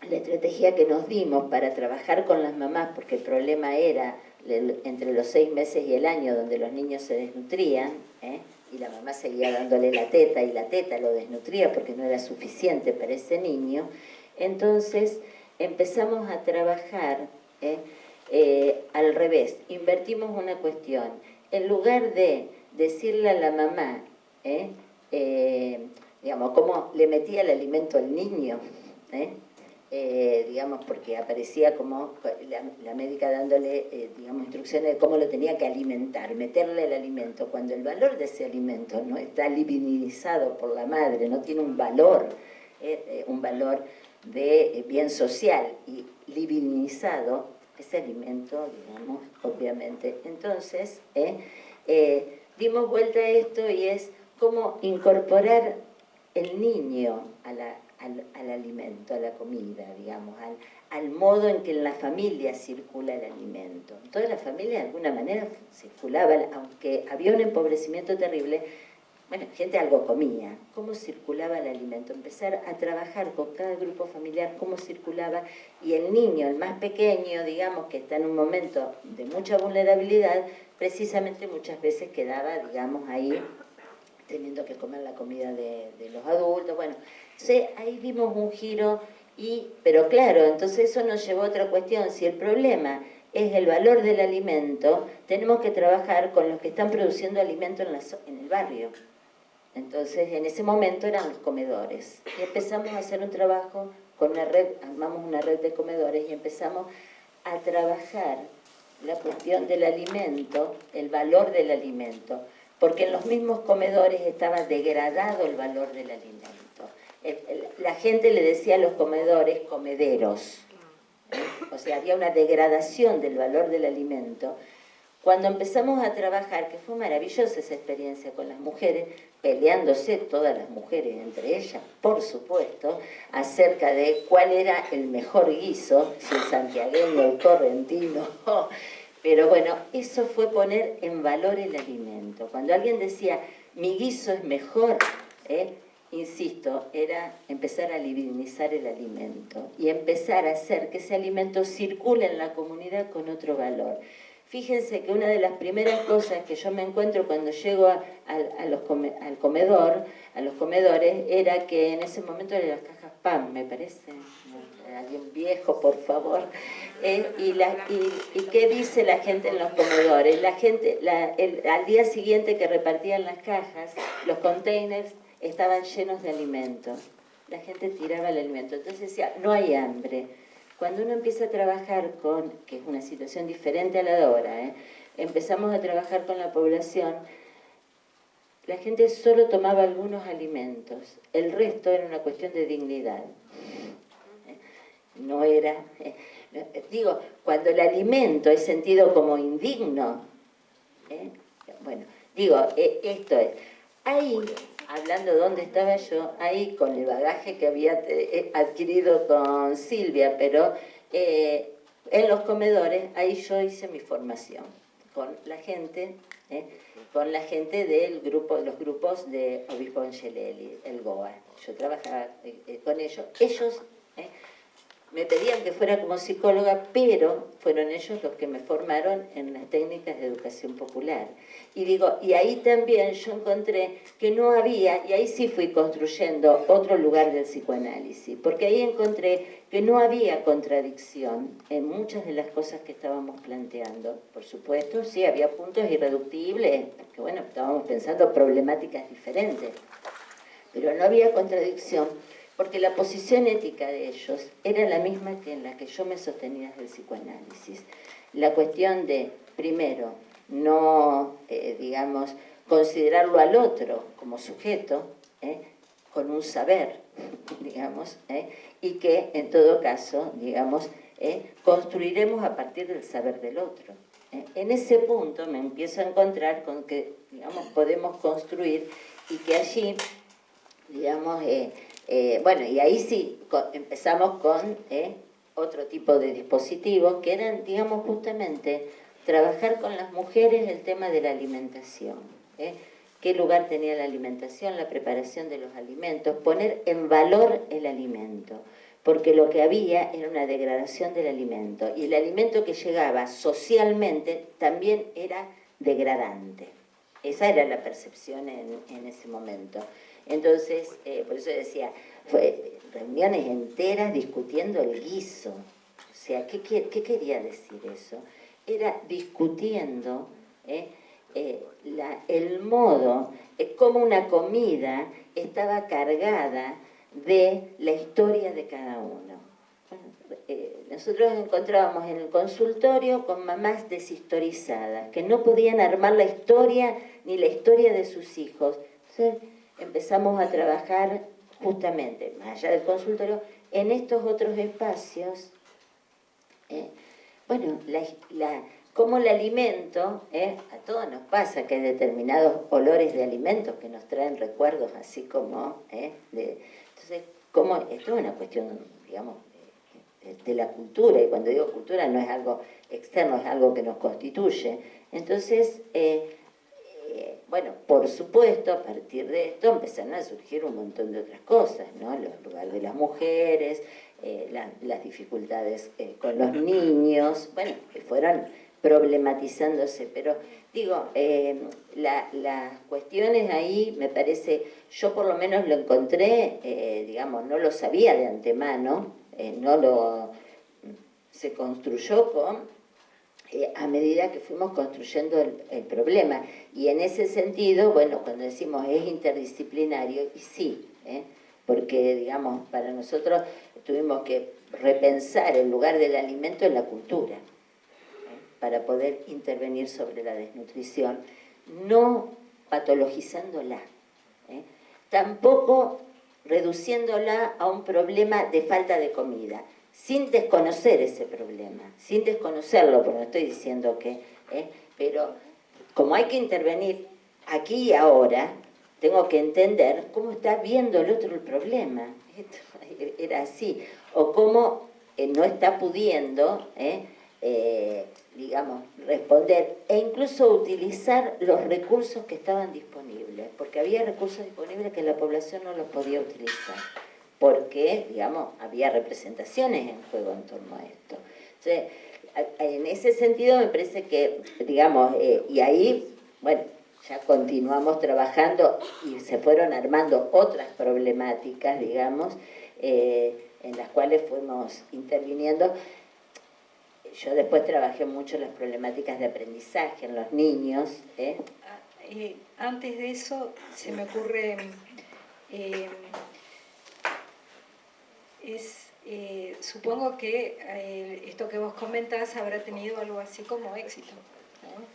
la estrategia que nos dimos para trabajar con las mamás, porque el problema era entre los 6 meses y el año donde los niños se desnutrían, y la mamá seguía dándole la teta y la teta lo desnutría porque no era suficiente para ese niño. Entonces empezamos a trabajar al revés, invertimos una cuestión. En lugar de decirle a la mamá, digamos, cómo le metía el alimento al niño, digamos, porque aparecía como la médica dándole, digamos, instrucciones de cómo lo tenía que alimentar, meterle el alimento, cuando el valor de ese alimento no está divinizado por la madre, no tiene un valor de bien social y divinizado, ese alimento, digamos, obviamente. Entonces, dimos vuelta a esto y es cómo incorporar el niño al alimento, a la comida, digamos, al modo en que en la familia circula el alimento. En toda la familia de alguna manera circulaba, aunque había un empobrecimiento terrible, bueno, gente algo comía. ¿Cómo circulaba el alimento? Empezar a trabajar con cada grupo familiar cómo circulaba, y el niño, el más pequeño, digamos, que está en un momento de mucha vulnerabilidad, precisamente muchas veces quedaba, digamos, ahí teniendo que comer la comida de los adultos. Bueno, entonces ahí dimos un giro, pero claro, entonces eso nos llevó a otra cuestión. Si el problema es el valor del alimento, tenemos que trabajar con los que están produciendo alimento en el barrio. Entonces, en ese momento eran los comedores. Y empezamos a hacer un trabajo con una red, armamos una red de comedores y empezamos a trabajar la cuestión del alimento, el valor del alimento, porque en los mismos comedores estaba degradado el valor del alimento. La gente le decía a los comedores comederos. O sea, había una degradación del valor del alimento. Cuando empezamos a trabajar, que fue maravillosa esa experiencia con las mujeres, peleándose todas las mujeres entre ellas, por supuesto, acerca de cuál era el mejor guiso, si el santiagueño, el correntino. Pero bueno, eso fue poner en valor el alimento. Cuando alguien decía, mi guiso es mejor, insisto, era empezar a divinizar el alimento y empezar a hacer que ese alimento circule en la comunidad con otro valor. Fíjense que una de las primeras cosas que yo me encuentro cuando llego al comedor, a los comedores, era que en ese momento eran las cajas PAN, me parece. Alguien viejo, por favor. ¿Y qué dice la gente en los comedores? La gente, al día siguiente que repartían las cajas, los containers estaban llenos de alimentos. La gente tiraba el alimento. Entonces decía, no hay hambre. Cuando uno empieza a trabajar que es una situación diferente a la de ahora, empezamos a trabajar con la población, la gente solo tomaba algunos alimentos, el resto era una cuestión de dignidad. No era, cuando el alimento es sentido como indigno, bueno, Digo, esto es, ahí, hablando de dónde estaba yo, ahí con el bagaje que había adquirido con Silvia, pero en los comedores, ahí yo hice mi formación con la gente del grupo, los grupos de Obispo Angelelli, el GOA. Yo trabajaba con ellos. Ellos me pedían que fuera como psicóloga, pero fueron ellos los que me formaron en las técnicas de educación popular. Y digo, y ahí también yo encontré que no había, y ahí sí fui construyendo otro lugar del psicoanálisis, porque ahí encontré que no había contradicción en muchas de las cosas que estábamos planteando. Por supuesto, sí, había puntos irreductibles, porque bueno, estábamos pensando problemáticas diferentes, pero no había contradicción, porque la posición ética de ellos era la misma que en la que yo me sostenía desde el psicoanálisis. La cuestión de, primero, no, digamos, considerarlo al otro como sujeto, con un saber, digamos, y que en todo caso, digamos, construiremos a partir del saber del otro. En ese punto me empiezo a encontrar con que, digamos, podemos construir y que allí, digamos, bueno, y ahí sí empezamos con otro tipo de dispositivos que eran, digamos, justamente trabajar con las mujeres el tema de la alimentación. ¿Qué lugar tenía la alimentación, la preparación de los alimentos? Poner en valor el alimento, porque lo que había era una degradación del alimento, y el alimento que llegaba socialmente también era degradante. Esa era la percepción en ese momento. Entonces, por eso decía, fue reuniones enteras discutiendo el guiso. O sea, ¿qué quería decir eso? Era discutiendo el modo, cómo una comida estaba cargada de la historia de cada uno. Nosotros nos encontrábamos en el consultorio con mamás deshistorizadas, que no podían armar la historia ni la historia de sus hijos. Entonces empezamos a trabajar justamente, más allá del consultorio, en estos otros espacios, bueno, cómo el alimento, a todos nos pasa que hay determinados olores de alimentos que nos traen recuerdos así como, entonces, como esto es una cuestión, digamos, de la cultura, y cuando digo cultura no es algo externo, es algo que nos constituye. Entonces, bueno, por supuesto, a partir de esto empezaron a surgir un montón de otras cosas, ¿no? Los lugares de las mujeres, las dificultades con los niños, bueno, que fueron problematizándose, pero digo, las cuestiones ahí, me parece, yo por lo menos lo encontré, digamos, no lo sabía de antemano, se construyó a medida que fuimos construyendo el problema. Y en ese sentido, bueno, cuando decimos es interdisciplinario, y sí, porque, digamos, para nosotros tuvimos que repensar el lugar del alimento en la cultura, para poder intervenir sobre la desnutrición, no patologizándola, tampoco reduciéndola a un problema de falta de comida, sin desconocer ese problema, sin desconocerlo, porque no estoy diciendo que, pero como hay que intervenir aquí y ahora, tengo que entender cómo está viendo el otro el problema. Era así, o cómo no está pudiendo, digamos, responder, e incluso utilizar los recursos que estaban disponibles, porque había recursos disponibles que la población no los podía utilizar, porque, digamos, había representaciones en juego en torno a esto. Entonces, en ese sentido me parece que, digamos, y ahí, bueno, ya continuamos trabajando y se fueron armando otras problemáticas, digamos, en las cuales fuimos interviniendo. Yo después trabajé mucho las problemáticas de aprendizaje en los niños. Antes de eso, se me ocurre, supongo que esto que vos comentás habrá tenido algo así como éxito, ¿no?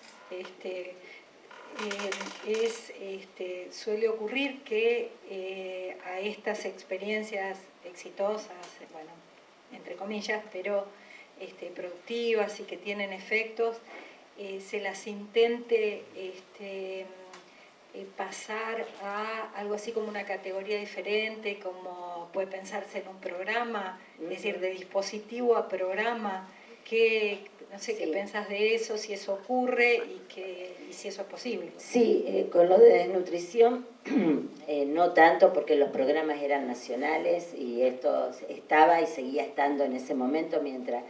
Suele ocurrir que a estas experiencias exitosas, bueno, entre comillas, pero productivas y que tienen efectos, se las intente pasar a algo así como una categoría diferente, como puede pensarse en un programa, es decir, de dispositivo a programa, no sé qué pensás de eso, si eso ocurre y si eso es posible. Sí, con lo de desnutrición, no tanto porque los programas eran nacionales y esto estaba y seguía estando en ese momento, mientras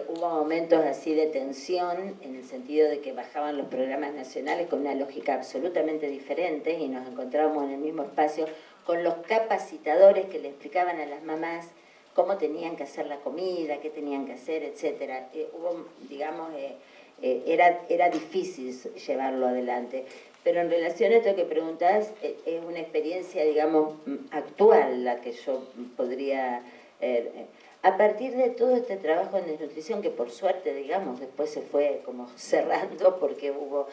hubo momentos así de tensión en el sentido de que bajaban los programas nacionales con una lógica absolutamente diferente y nos encontrábamos en el mismo espacio con los capacitadores que le explicaban a las mamás cómo tenían que hacer la comida, qué tenían que hacer, etcétera. Hubo, digamos, era difícil llevarlo adelante. Pero en relación a esto que preguntás, es una experiencia, digamos, actual la que yo podría... a partir de todo este trabajo en desnutrición, que por suerte, digamos, después se fue como cerrando porque hubo...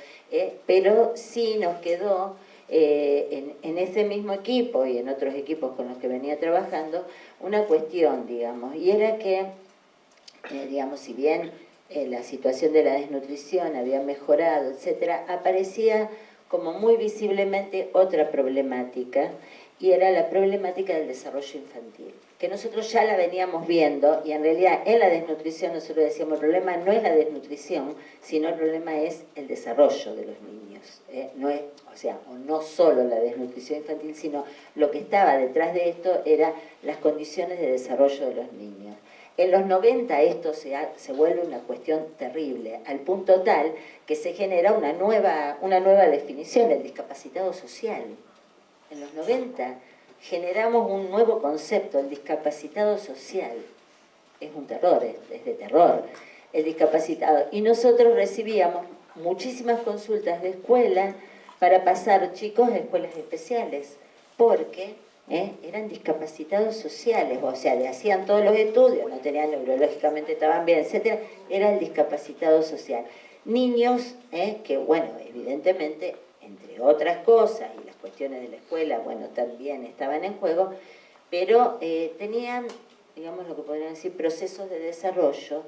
pero sí nos quedó en ese mismo equipo y en otros equipos con los que venía trabajando, una cuestión, digamos, y era que, digamos, si bien la situación de la desnutrición había mejorado, etcétera, aparecía como muy visiblemente otra problemática, y era la problemática del desarrollo infantil, que nosotros ya la veníamos viendo, y en realidad en la desnutrición nosotros decíamos, el problema no es la desnutrición, sino el problema es el desarrollo de los niños. No es, o sea, no solo la desnutrición infantil, sino lo que estaba detrás de esto era las condiciones de desarrollo de los niños. En los 90 esto se vuelve una cuestión terrible, al punto tal que se genera una nueva definición, el discapacitado social. En los 90 generamos un nuevo concepto, el discapacitado social. Es un terror, es de terror, el discapacitado. Y nosotros recibíamos muchísimas consultas de escuela para pasar chicos a escuelas especiales, porque eran discapacitados sociales, o sea, le hacían todos los estudios, no tenían neurológicamente, estaban bien, etcétera, era el discapacitado social. Niños que, bueno, evidentemente, entre otras cosas, y las cuestiones de la escuela, bueno, también estaban en juego, pero tenían, digamos, lo que podrían decir, procesos de desarrollo,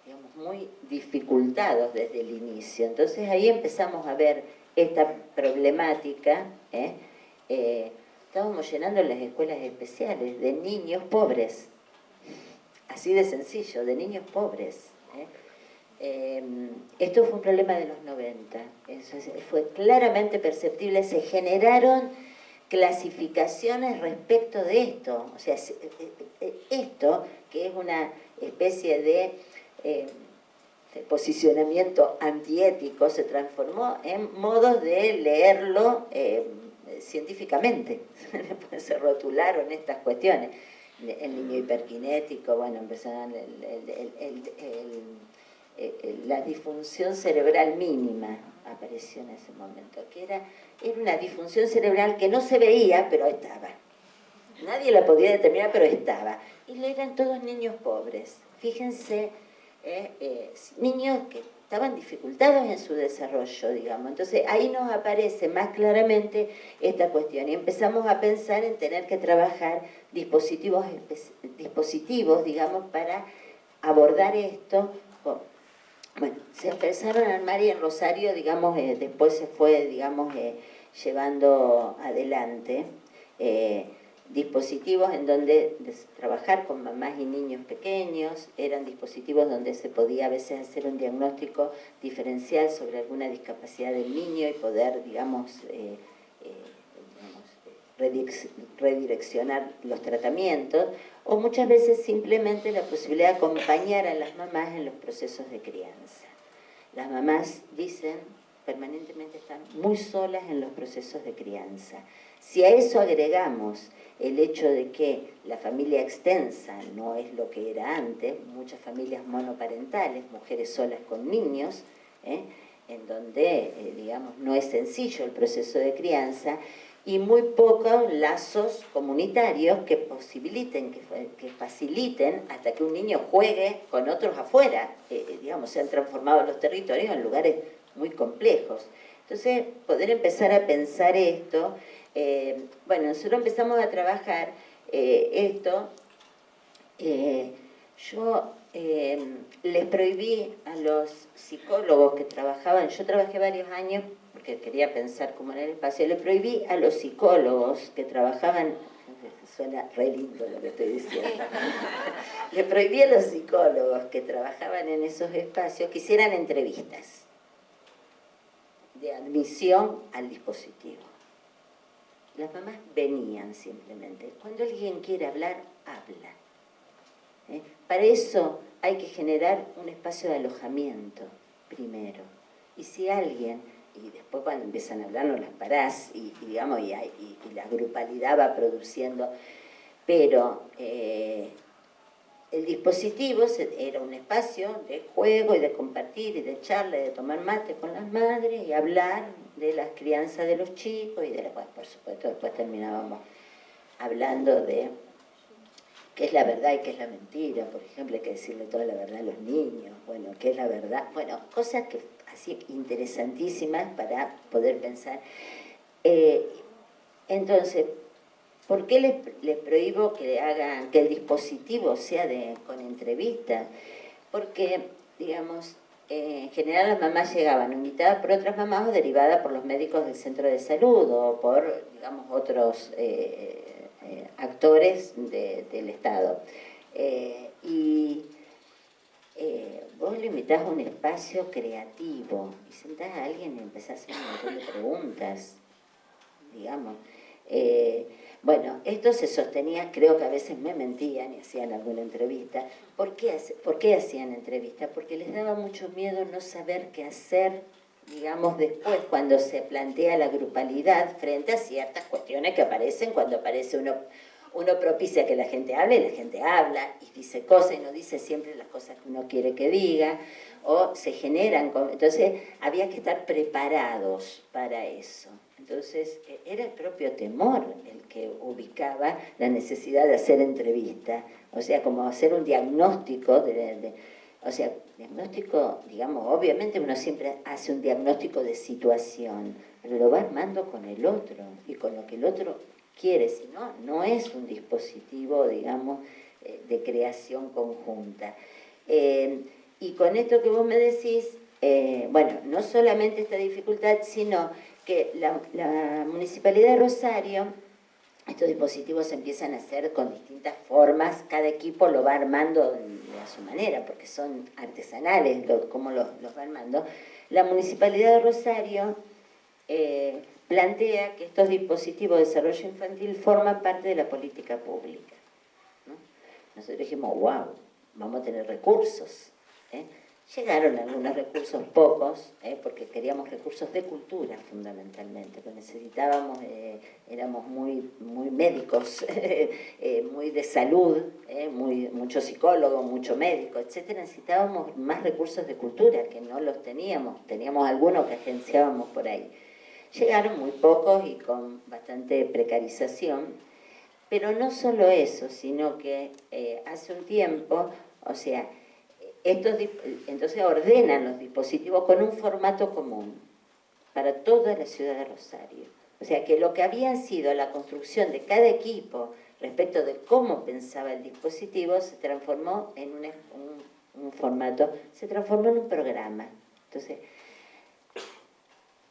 digamos, muy dificultados desde el inicio. Entonces ahí empezamos a ver esta problemática, estábamos llenando las escuelas especiales de niños pobres, así de sencillo, de niños pobres. Esto fue un problema de los 90, eso fue claramente perceptible, se generaron clasificaciones respecto de esto, o sea, esto que es una especie de posicionamiento antiético se transformó en modos de leerlo científicamente. Se rotularon estas cuestiones. El niño hiperkinético, bueno, empezaron la disfunción cerebral mínima apareció en ese momento, que era una disfunción cerebral que no se veía, pero estaba. Nadie la podía determinar, pero estaba. Y eran todos niños pobres. Fíjense, niños que estaban dificultados en su desarrollo, digamos. Entonces ahí nos aparece más claramente esta cuestión y empezamos a pensar en tener que trabajar dispositivos, digamos, para abordar esto. Bueno, se empezaron a armar y en Rosario, digamos, después se fue, digamos, llevando adelante dispositivos en donde trabajar con mamás y niños pequeños, eran dispositivos donde se podía a veces hacer un diagnóstico diferencial sobre alguna discapacidad del niño y poder, digamos, redireccionar los tratamientos, o muchas veces simplemente la posibilidad de acompañar a las mamás en los procesos de crianza. Las mamás dicen permanentemente están muy solas en los procesos de crianza. Si a eso agregamos el hecho de que la familia extensa no es lo que era antes, muchas familias monoparentales, mujeres solas con niños, en donde, digamos, no es sencillo el proceso de crianza, y muy pocos lazos comunitarios que posibiliten, que faciliten hasta que un niño juegue con otros afuera. Digamos, se han transformado los territorios en lugares muy complejos. Entonces, poder empezar a pensar esto, bueno, nosotros empezamos a trabajar esto, yo les prohibí a los psicólogos que trabajaban, yo trabajé varios años porque quería pensar como en el espacio, le prohibí a los psicólogos que trabajaban, suena re lindo lo que estoy diciendo, le prohibí a los psicólogos que trabajaban en esos espacios que hicieran entrevistas de admisión al dispositivo. Las mamás venían simplemente. Cuando alguien quiere hablar, habla. Para eso hay que generar un espacio de alojamiento primero. Y si alguien, y después cuando empiezan a hablar no las parás, y la grupalidad va produciendo, pero el dispositivo era un espacio de juego y de compartir y de charla y de tomar mate con las madres y hablar de las crianzas de los chicos y bueno, por supuesto después terminábamos hablando de qué es la verdad y qué es la mentira. Por ejemplo, hay que decirle toda la verdad a los niños. Bueno, qué es la verdad. Bueno, cosas que así interesantísimas para poder pensar. Entonces, ¿por qué les prohíbo que hagan, que el dispositivo sea con entrevista? Porque, digamos, en general las mamás llegaban invitadas por otras mamás o derivadas por los médicos del centro de salud o por, digamos, otros actores del Estado. Vos le invitás a un espacio creativo y sentás a alguien y empezás a hacer un montón de preguntas, digamos. Bueno, esto se sostenía, creo que a veces me mentían y hacían alguna entrevista. ¿Por qué hacían entrevistas? Porque les daba mucho miedo no saber qué hacer, digamos, después cuando se plantea la grupalidad frente a ciertas cuestiones que aparecen cuando aparece uno propicia que la gente hable y la gente habla y dice cosas y no dice siempre las cosas que uno quiere que diga, o se generan, entonces había que estar preparados para eso. Entonces era el propio temor el que ubicaba la necesidad de hacer entrevistas, o sea, como hacer un diagnóstico o sea, diagnóstico, digamos, obviamente uno siempre hace un diagnóstico de situación, pero lo va armando con el otro y con lo que el otro quiere, si no, no es un dispositivo, digamos, de creación conjunta. Y con esto que vos me decís, bueno, no solamente esta dificultad, sino que la Municipalidad de Rosario, estos dispositivos se empiezan a hacer con distintas formas, cada equipo lo va armando a su manera, porque son artesanales como los va armando. La Municipalidad de Rosario plantea que estos dispositivos de desarrollo infantil forman parte de la política pública, ¿no? Nosotros dijimos, wow, vamos a tener recursos, Llegaron algunos recursos, pocos, porque queríamos recursos de cultura fundamentalmente, porque necesitábamos, éramos muy médicos, muy de salud, mucho psicólogo, mucho médico, etc. Necesitábamos más recursos de cultura, que no los teníamos algunos que agenciábamos por ahí. Llegaron muy pocos y con bastante precarización, pero no solo eso, sino que hace un tiempo, o sea, entonces ordenan los dispositivos con un formato común para toda la ciudad de Rosario. O sea que lo que había sido la construcción de cada equipo respecto de cómo pensaba el dispositivo se transformó en un formato, se transformó en un programa. Entonces,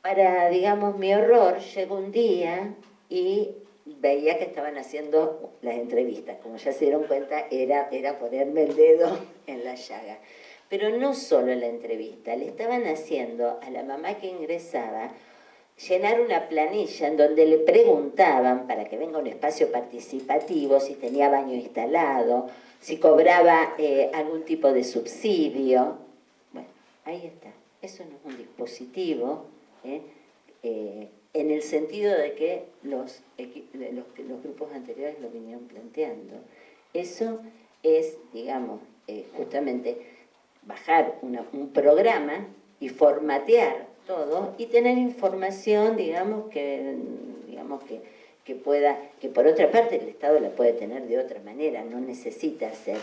para, digamos, mi horror, llegó un día y veía que estaban haciendo las entrevistas. Como ya se dieron cuenta, era ponerme el dedo en la llaga. Pero no solo la entrevista, le estaban haciendo a la mamá que ingresaba llenar una planilla en donde le preguntaban, para que venga un espacio participativo, si tenía baño instalado, si cobraba algún tipo de subsidio. Bueno, ahí está. Eso no es un dispositivo, en el sentido de que los grupos anteriores lo vinieron planteando. Eso es, digamos, justamente bajar un programa y formatear todo y tener información, digamos que por otra parte el Estado la puede tener de otra manera, no necesita hacer,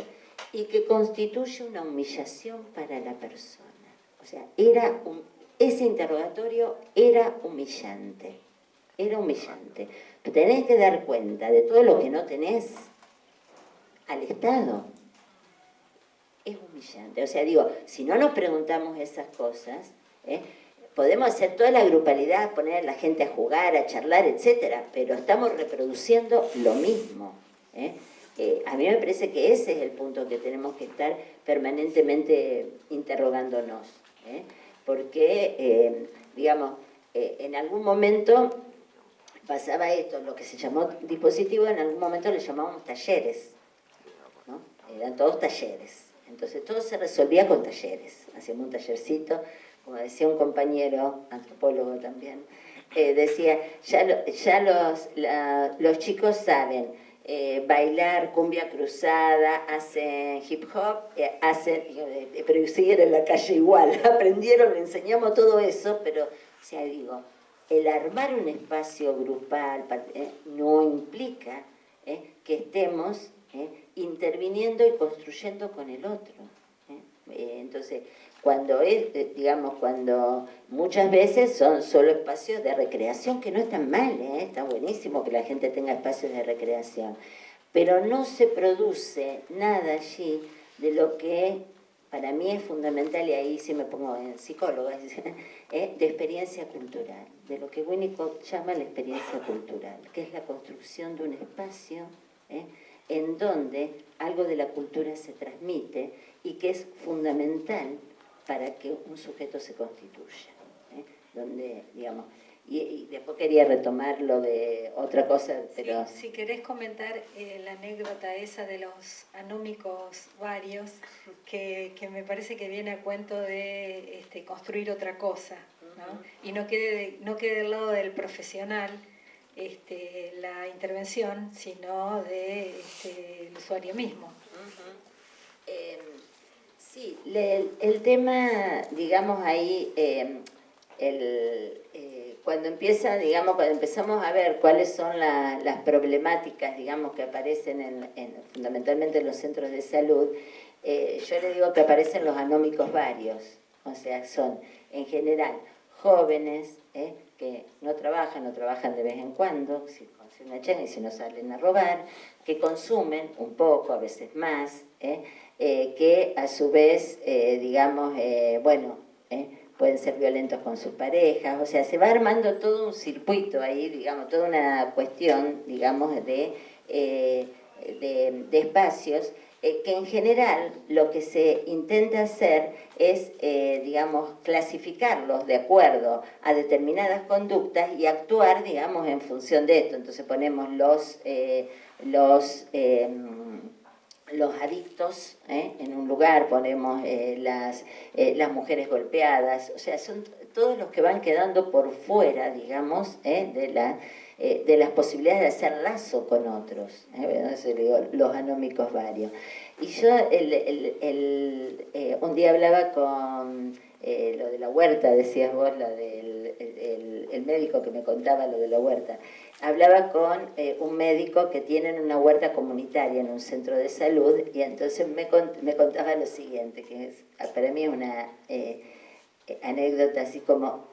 y que constituye una humillación para la persona. O sea, ese interrogatorio era humillante. Tenés que dar cuenta de todo lo que no tenés al Estado. Es humillante. O sea, digo, si no nos preguntamos esas cosas, podemos hacer toda la grupalidad, poner a la gente a jugar, a charlar, etcétera, pero estamos reproduciendo lo mismo. A mí me parece que ese es el punto que tenemos que estar permanentemente interrogándonos. Porque, digamos, en algún momento pasaba esto, lo que se llamó dispositivo, en algún momento le llamábamos talleres, ¿no? Eran todos talleres. Entonces todo se resolvía con talleres. Hacíamos un tallercito, como decía un compañero, antropólogo también, decía, ya los chicos saben bailar cumbia cruzada, hacen hip hop, pero siguen en la calle igual, aprendieron, le enseñamos todo eso, pero, o sea, digo, el armar un espacio grupal no implica que estemos interviniendo y construyendo con el otro. Entonces, cuando muchas veces son solo espacios de recreación, que no están mal, está buenísimo que la gente tenga espacios de recreación, pero no se produce nada allí de lo que para mí es fundamental, y ahí sí me pongo en psicóloga, de experiencia cultural, de lo que Winnicott llama la experiencia cultural, que es la construcción de un espacio en donde algo de la cultura se transmite y que es fundamental para que un sujeto se constituya. Donde, digamos, y después quería retomar lo de otra cosa, pero... Sí, si querés comentar la anécdota esa de los anómicos varios, que me parece que viene a cuento de construir otra cosa, ¿no? Y no quede del lado del profesional la intervención, sino del usuario mismo. Sí, el tema, digamos, ahí, cuando empezamos a ver cuáles son las problemáticas, digamos, que aparecen fundamentalmente en los centros de salud, yo le digo que aparecen los anómicos varios, o sea, son en general jóvenes que no trabajan de vez en cuando, si consiguen una changa y si no salen a robar, que consumen un poco, a veces más, que a su vez, pueden ser violentos con sus parejas, o sea, se va armando todo un circuito ahí, digamos, toda una cuestión, digamos, de espacios que en general lo que se intenta hacer es, clasificarlos de acuerdo a determinadas conductas y actuar, digamos, en función de esto. Entonces ponemos los adictos en un lugar, ponemos las mujeres golpeadas, o sea, son todos los que van quedando por fuera, digamos, de las posibilidades de hacer lazo con otros, los anómicos varios. Y yo un día hablaba con lo de la huerta, decías vos, el médico que me contaba lo de la huerta. Hablaba con un médico que tiene una huerta comunitaria en un centro de salud, y entonces me contaba lo siguiente, que para mí es una anécdota así como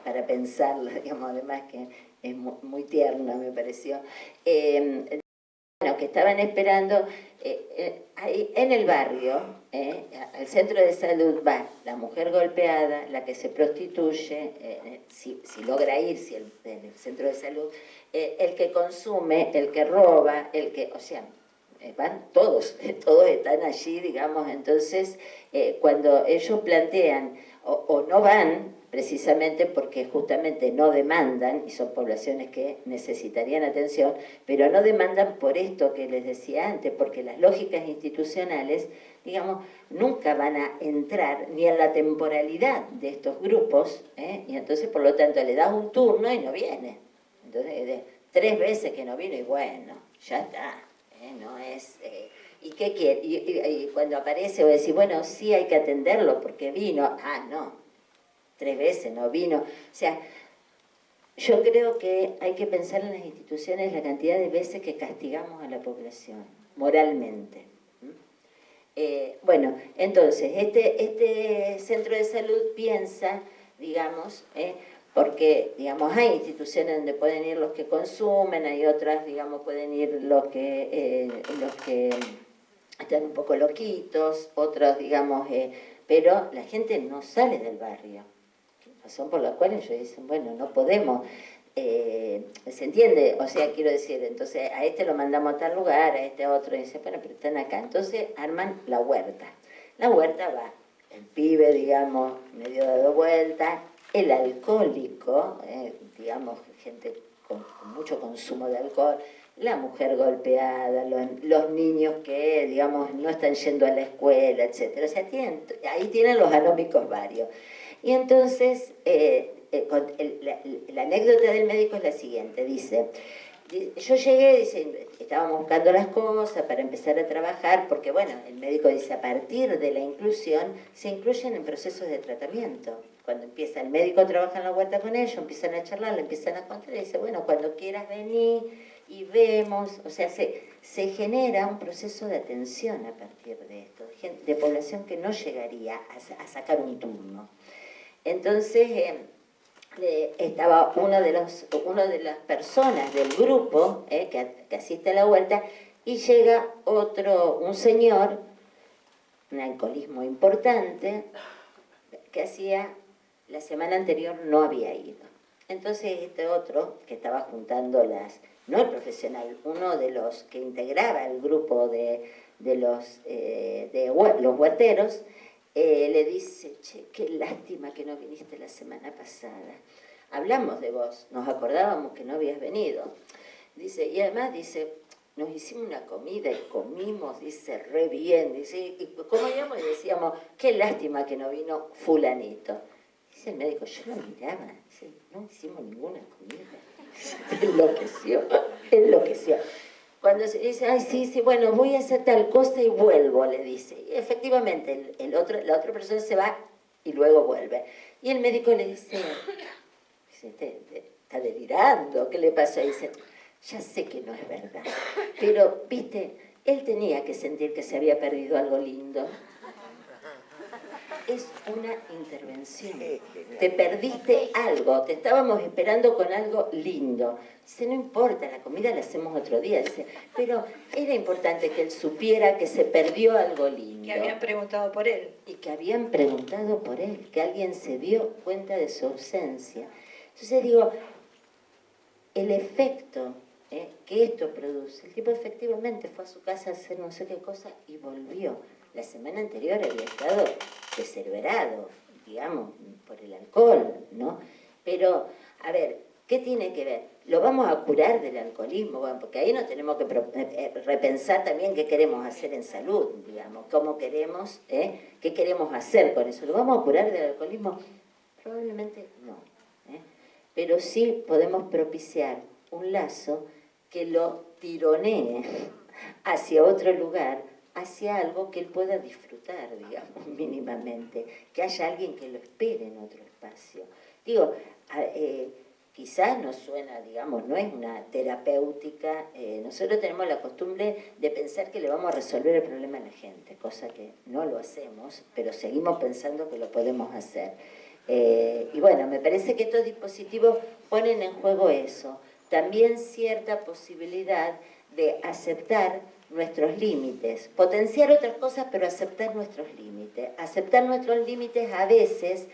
para pensarla, digamos, además que es muy tierna, me pareció. Que estaban esperando ahí en el barrio, al centro de salud va la mujer golpeada, la que se prostituye, si logra irse del centro de salud, el que consume, el que roba, o sea, van todos están allí, digamos. Entonces, cuando ellos plantean o no van, precisamente porque justamente no demandan, y son poblaciones que necesitarían atención, pero no demandan por esto que les decía antes, porque las lógicas institucionales, digamos, nunca van a entrar ni en la temporalidad de estos grupos, y entonces, por lo tanto, le das un turno y no viene. Entonces, 3 veces que no vino, y bueno, ya está, no es... ¿Y qué quiere? Y cuando aparece, voy a decir, bueno, sí hay que atenderlo porque vino. Ah, no. 3 veces no vino. O sea, yo creo que hay que pensar en las instituciones la cantidad de veces que castigamos a la población, moralmente. Bueno, entonces, este centro de salud piensa, digamos, porque, digamos, hay instituciones donde pueden ir los que consumen, hay otras, digamos, pueden ir los que están un poco loquitos, otros, digamos, pero la gente no sale del barrio. razón por la cual ellos dicen, bueno, no podemos, ¿se entiende? O sea, quiero decir, entonces a este lo mandamos a tal lugar, a este a otro, y dice, bueno, pero están acá. Entonces arman la huerta. La huerta va el pibe, digamos, medio dado vuelta, el alcohólico, digamos, gente con mucho consumo de alcohol, la mujer golpeada, los niños que, digamos, no están yendo a la escuela, etc. O sea, ahí tienen los anómicos varios. Y entonces, la anécdota del médico es la siguiente, dice, yo llegué, dice, estábamos buscando las cosas para empezar a trabajar, porque bueno, el médico dice, a partir de la inclusión, se incluyen en procesos de tratamiento. Cuando empieza el médico trabaja en la huerta con ellos, empiezan a charlar, le empiezan a contar, y dice, bueno, cuando quieras venir y vemos, o sea, se genera un proceso de atención a partir de esto, de población que no llegaría a sacar un turno. Entonces, estaba una de las personas del grupo que asiste a la huerta, y llega un señor, un alcoholismo importante, que hacía la semana anterior no había ido. Entonces este otro, que estaba juntando no el profesional, uno de los que integraba el grupo de los huerteros, le dice, che, qué lástima que no viniste la semana pasada. Hablamos de vos, nos acordábamos que no habías venido. Dice, y además dice, nos hicimos una comida y comimos, dice, re bien. Dice, y comíamos y decíamos, qué lástima que no vino fulanito. Dice el médico, yo lo miraba, dice, no hicimos ninguna comida. Enloqueció. Cuando se dice, ay, sí, bueno, voy a hacer tal cosa y vuelvo, le dice. Y efectivamente, la otra persona se va y luego vuelve. Y el médico le dice, está delirando, ¿qué le pasa? Y dice, ya sé que no es verdad, pero, viste, él tenía que sentir que se había perdido algo lindo. Es una intervención. Te perdiste algo, te estábamos esperando con algo lindo. Dice, no importa, la comida la hacemos otro día. Dice, pero era importante que él supiera que se perdió algo lindo. Que habían preguntado por él. Y que habían preguntado por él, que alguien se dio cuenta de su ausencia. Entonces digo, el efecto que esto produce, el tipo efectivamente fue a su casa a hacer no sé qué cosa y volvió. La semana anterior había estado descerebrado, digamos, por el alcohol, ¿no? Pero, a ver, ¿qué tiene que ver? ¿Lo vamos a curar del alcoholismo? Bueno, porque ahí nos tenemos que repensar también qué queremos hacer en salud, digamos, cómo queremos, qué queremos hacer con eso. ¿Lo vamos a curar del alcoholismo? Probablemente no. Pero sí podemos propiciar un lazo que lo tironee hacia otro lugar, hacia algo que él pueda disfrutar, digamos, mínimamente, que haya alguien que lo espere en otro espacio. Digo, quizás nos suena, digamos, no es una terapéutica, nosotros tenemos la costumbre de pensar que le vamos a resolver el problema a la gente, cosa que no lo hacemos, pero seguimos pensando que lo podemos hacer. Y bueno, me parece que estos dispositivos ponen en juego eso, también cierta posibilidad de aceptar nuestros límites, potenciar otras cosas, pero aceptar nuestros límites. Aceptar nuestros límites a veces,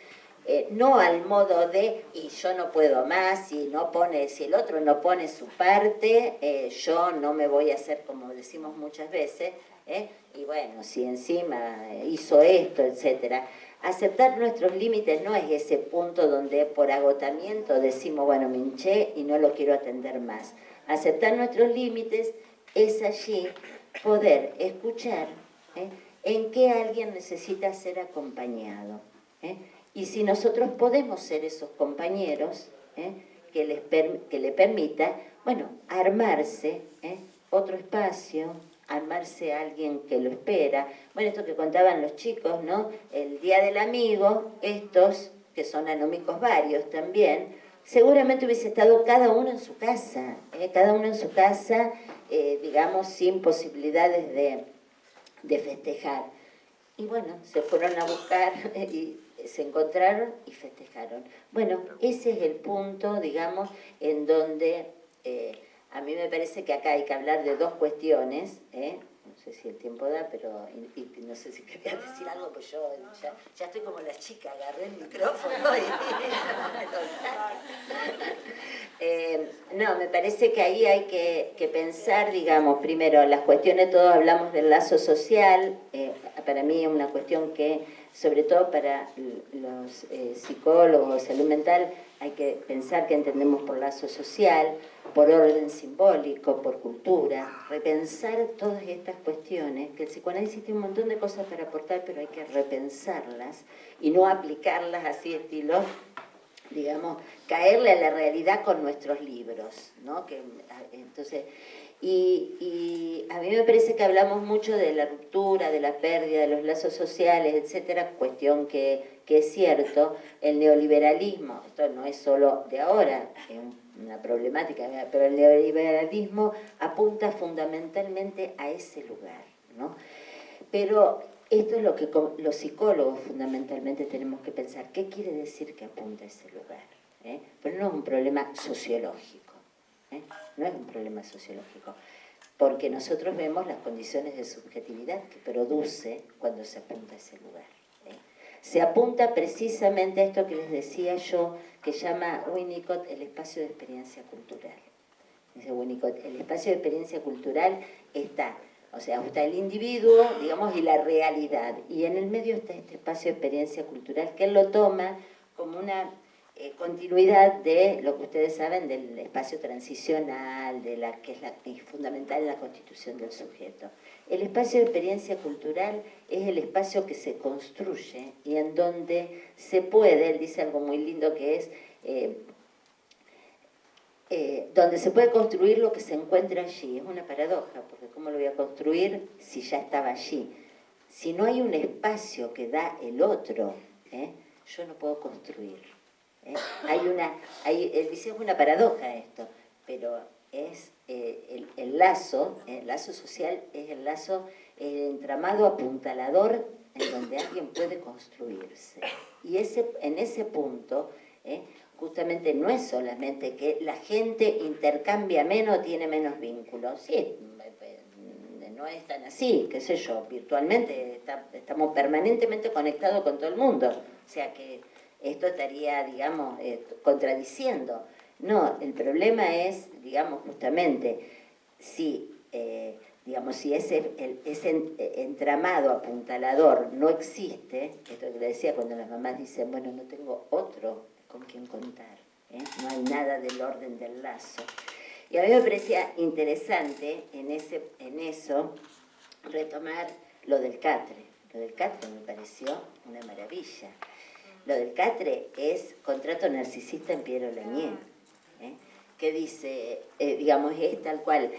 no al modo de, y yo no puedo más, si el otro no pone su parte, yo no me voy a hacer, como decimos muchas veces, y bueno, si encima hizo esto, etcétera. Aceptar nuestros límites no es ese punto donde por agotamiento decimos, bueno, me hinché y no lo quiero atender más. Aceptar nuestros límites es allí poder escuchar en qué alguien necesita ser acompañado. Y si nosotros podemos ser esos compañeros que le permita, bueno, armarse otro espacio, armarse a alguien que lo espera. Bueno, esto que contaban los chicos, ¿no? El Día del Amigo, estos, que son anómicos varios también, seguramente hubiese estado cada uno en su casa, digamos, sin posibilidades de festejar. Y bueno, se fueron a buscar y se encontraron y festejaron. Bueno, ese es el punto, digamos, en donde a mí me parece que acá hay que hablar de dos cuestiones, no sé si el tiempo da, pero y no sé si quería decir algo, pues yo ya estoy como la chica, agarré el micrófono y no, me parece que ahí hay que pensar, digamos, primero las cuestiones, todos hablamos del lazo social, para mí es una cuestión que, sobre todo para los psicólogos, salud mental, hay que pensar que entendemos por lazo social, por orden simbólico, por cultura, repensar todas estas cuestiones, que el psicoanálisis tiene un montón de cosas para aportar, pero hay que repensarlas y no aplicarlas así estilo, digamos, caerle a la realidad con nuestros libros, ¿no? Entonces, y a mí me parece que hablamos mucho de la ruptura, de la pérdida, de los lazos sociales, etcétera, cuestión que es cierto, el neoliberalismo, esto no es solo de ahora, es una problemática, pero el neoliberalismo apunta fundamentalmente a ese lugar, ¿no? Pero esto es lo que los psicólogos fundamentalmente tenemos que pensar. ¿Qué quiere decir que apunta a ese lugar? Pero no es un problema sociológico. No es un problema sociológico. Porque nosotros vemos las condiciones de subjetividad que produce cuando se apunta a ese lugar. Se apunta precisamente a esto que les decía yo, que llama Winnicott el espacio de experiencia cultural. Dice Winnicott, el espacio de experiencia cultural está... O sea, está el individuo, digamos, y la realidad. Y en el medio está este espacio de experiencia cultural, que él lo toma como una continuidad de lo que ustedes saben del espacio transicional, de la que es fundamental en la constitución del sujeto. El espacio de experiencia cultural es el espacio que se construye y en donde se puede, él dice algo muy lindo que es... donde se puede construir lo que se encuentra allí. Es una paradoja, porque ¿cómo lo voy a construir si ya estaba allí? Si no hay un espacio que da el otro, yo no puedo construir. Él dice, es una paradoja esto, pero es el lazo social es el lazo, el entramado apuntalador en donde alguien puede construirse. Y en ese punto... justamente no es solamente que la gente intercambia menos, tiene menos vínculos. Sí, no es tan así, qué sé yo, virtualmente estamos permanentemente conectados con todo el mundo. O sea que esto estaría, digamos, contradiciendo. No, el problema es, digamos, justamente, si ese entramado apuntalador no existe, esto que le decía cuando las mamás dicen, bueno, no tengo otro con quien contar, no hay nada del orden del lazo. Y a mí me parecía interesante en eso retomar lo del Catre. Lo del Catre me pareció una maravilla. Lo del Catre es Contrato narcisista en Piero Lanier, que dice, digamos, es tal cual,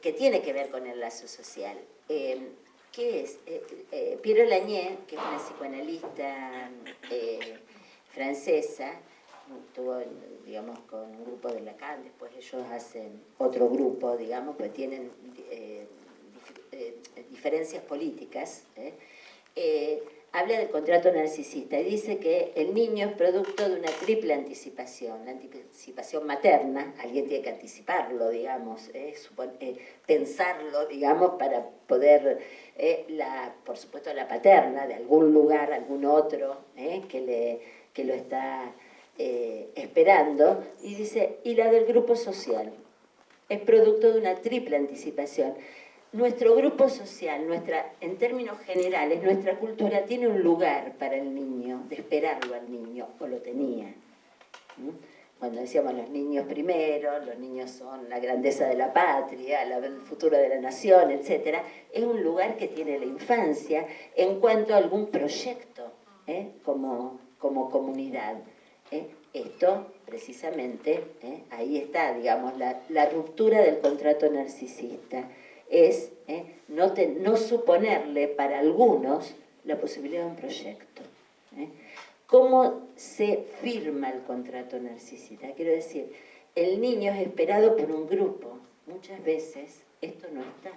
que tiene que ver con el lazo social. ¿Qué es? Piero Lanier, que es una psicoanalista francesa, estuvo, digamos, con un grupo de Lacan, después ellos hacen otro grupo, digamos, pues tienen diferencias políticas, habla del contrato narcisista y dice que el niño es producto de una triple anticipación, la anticipación materna, alguien tiene que anticiparlo, digamos, pensarlo, digamos, para poder, por supuesto la paterna, de algún lugar, algún otro, que lo está esperando, y dice, y la del grupo social, es producto de una triple anticipación. Nuestro grupo social, en términos generales, nuestra cultura tiene un lugar para el niño, de esperarlo al niño, o lo tenía. Cuando decíamos los niños primero, los niños son la grandeza de la patria, el futuro de la nación, etc., es un lugar que tiene la infancia en cuanto a algún proyecto, como comunidad. Esto, precisamente, ahí está, digamos, la ruptura del contrato narcisista. Es no suponerle para algunos la posibilidad de un proyecto. ¿Cómo se firma el contrato narcisista? Quiero decir, el niño es esperado por un grupo. Muchas veces esto no está.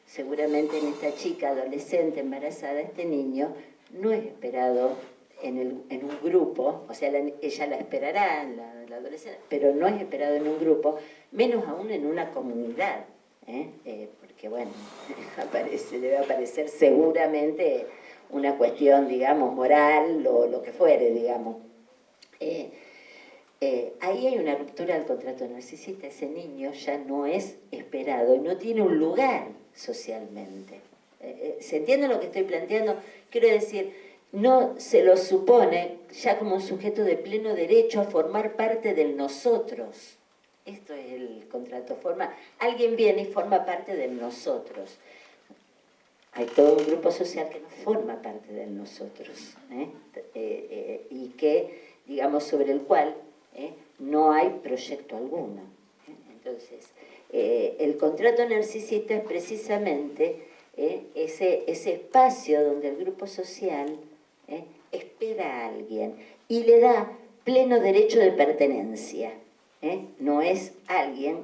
Seguramente en esta chica adolescente embarazada, este niño no es esperado en un grupo, o sea, ella la esperará, la adolescente, pero no es esperado en un grupo, menos aún en una comunidad. porque bueno, debe aparecer seguramente una cuestión, digamos, moral o lo que fuere, digamos. Ahí hay una ruptura del contrato narcisista. Ese niño ya no es esperado, no tiene un lugar socialmente. ¿Se entiende lo que estoy planteando? Quiero decir, no se lo supone ya como un sujeto de pleno derecho a formar parte del nosotros. Esto es el contrato. Alguien viene y forma parte del nosotros. Hay todo un grupo social que no forma parte del nosotros, y que, digamos, sobre el cual no hay proyecto alguno. Entonces, el contrato narcisista es precisamente ese espacio donde el grupo social espera a alguien y le da pleno derecho de pertenencia. No es alguien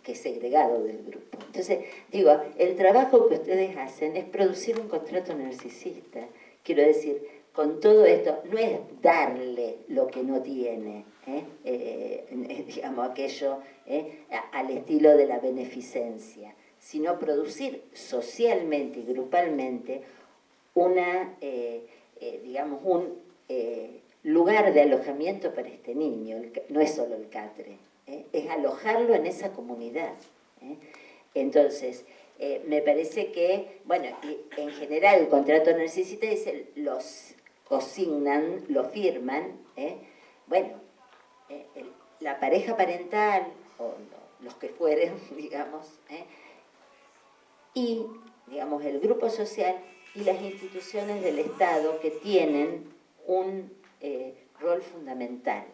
que es segregado del grupo. Entonces, digo, el trabajo que ustedes hacen es producir un contrato narcisista. Quiero decir, con todo esto, no es darle lo que no tiene, digamos, aquello al estilo de la beneficencia, sino producir socialmente y grupalmente digamos, un lugar de alojamiento para este niño. No es solo el catre, es alojarlo en esa comunidad. Entonces, me parece que, bueno, en general el contrato narcisista dice, los consignan, lo firman, bueno, la pareja parental, o los que fueren, digamos, y, digamos, el grupo social y las instituciones del Estado que tienen un rol fundamental,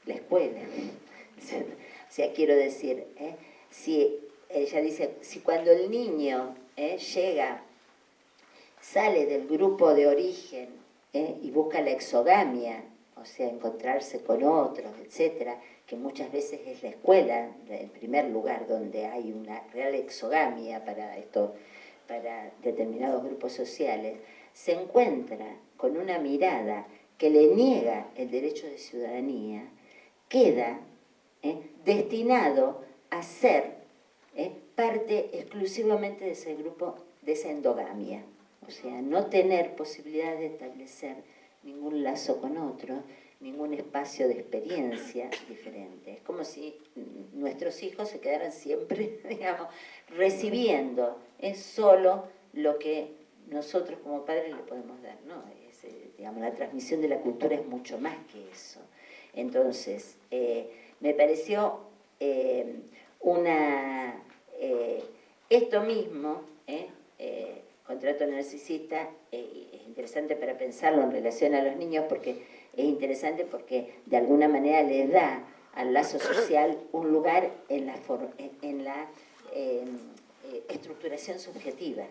la escuela. O sea, quiero decir, si ella dice, si cuando el niño sale del grupo de origen y busca la exogamia, o sea, encontrarse con otros, etcétera, que muchas veces es la escuela, el primer lugar donde hay una real exogamia para determinados grupos sociales, se encuentra con una mirada que le niega el derecho de ciudadanía, queda destinado a ser parte exclusivamente de ese grupo, de esa endogamia. O sea, no tener posibilidad de establecer ningún lazo con otro, ningún espacio de experiencia diferente. Es como si nuestros hijos se quedaran siempre, digamos, recibiendo solo lo que nosotros como padres le podemos dar, ¿no? Digamos, la transmisión de la cultura es mucho más que eso. Entonces, me pareció esto mismo, contrato narcisista, es interesante para pensarlo en relación a los niños, porque es interesante porque de alguna manera le da al lazo social un lugar en la estructuración subjetiva,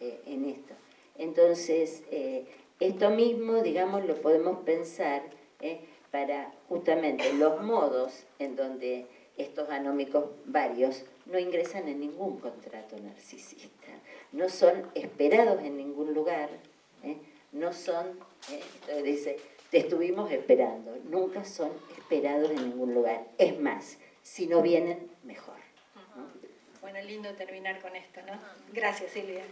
en esto. Entonces, esto mismo, digamos, lo podemos pensar para justamente los modos en donde estos anómicos varios no ingresan en ningún contrato narcisista, no son esperados en ningún lugar, no son, entonces dice, te estuvimos esperando, nunca son esperados en ningún lugar. Es más, si no vienen, mejor. ¿No? Bueno, lindo terminar con esto, ¿no? Gracias, Silvia.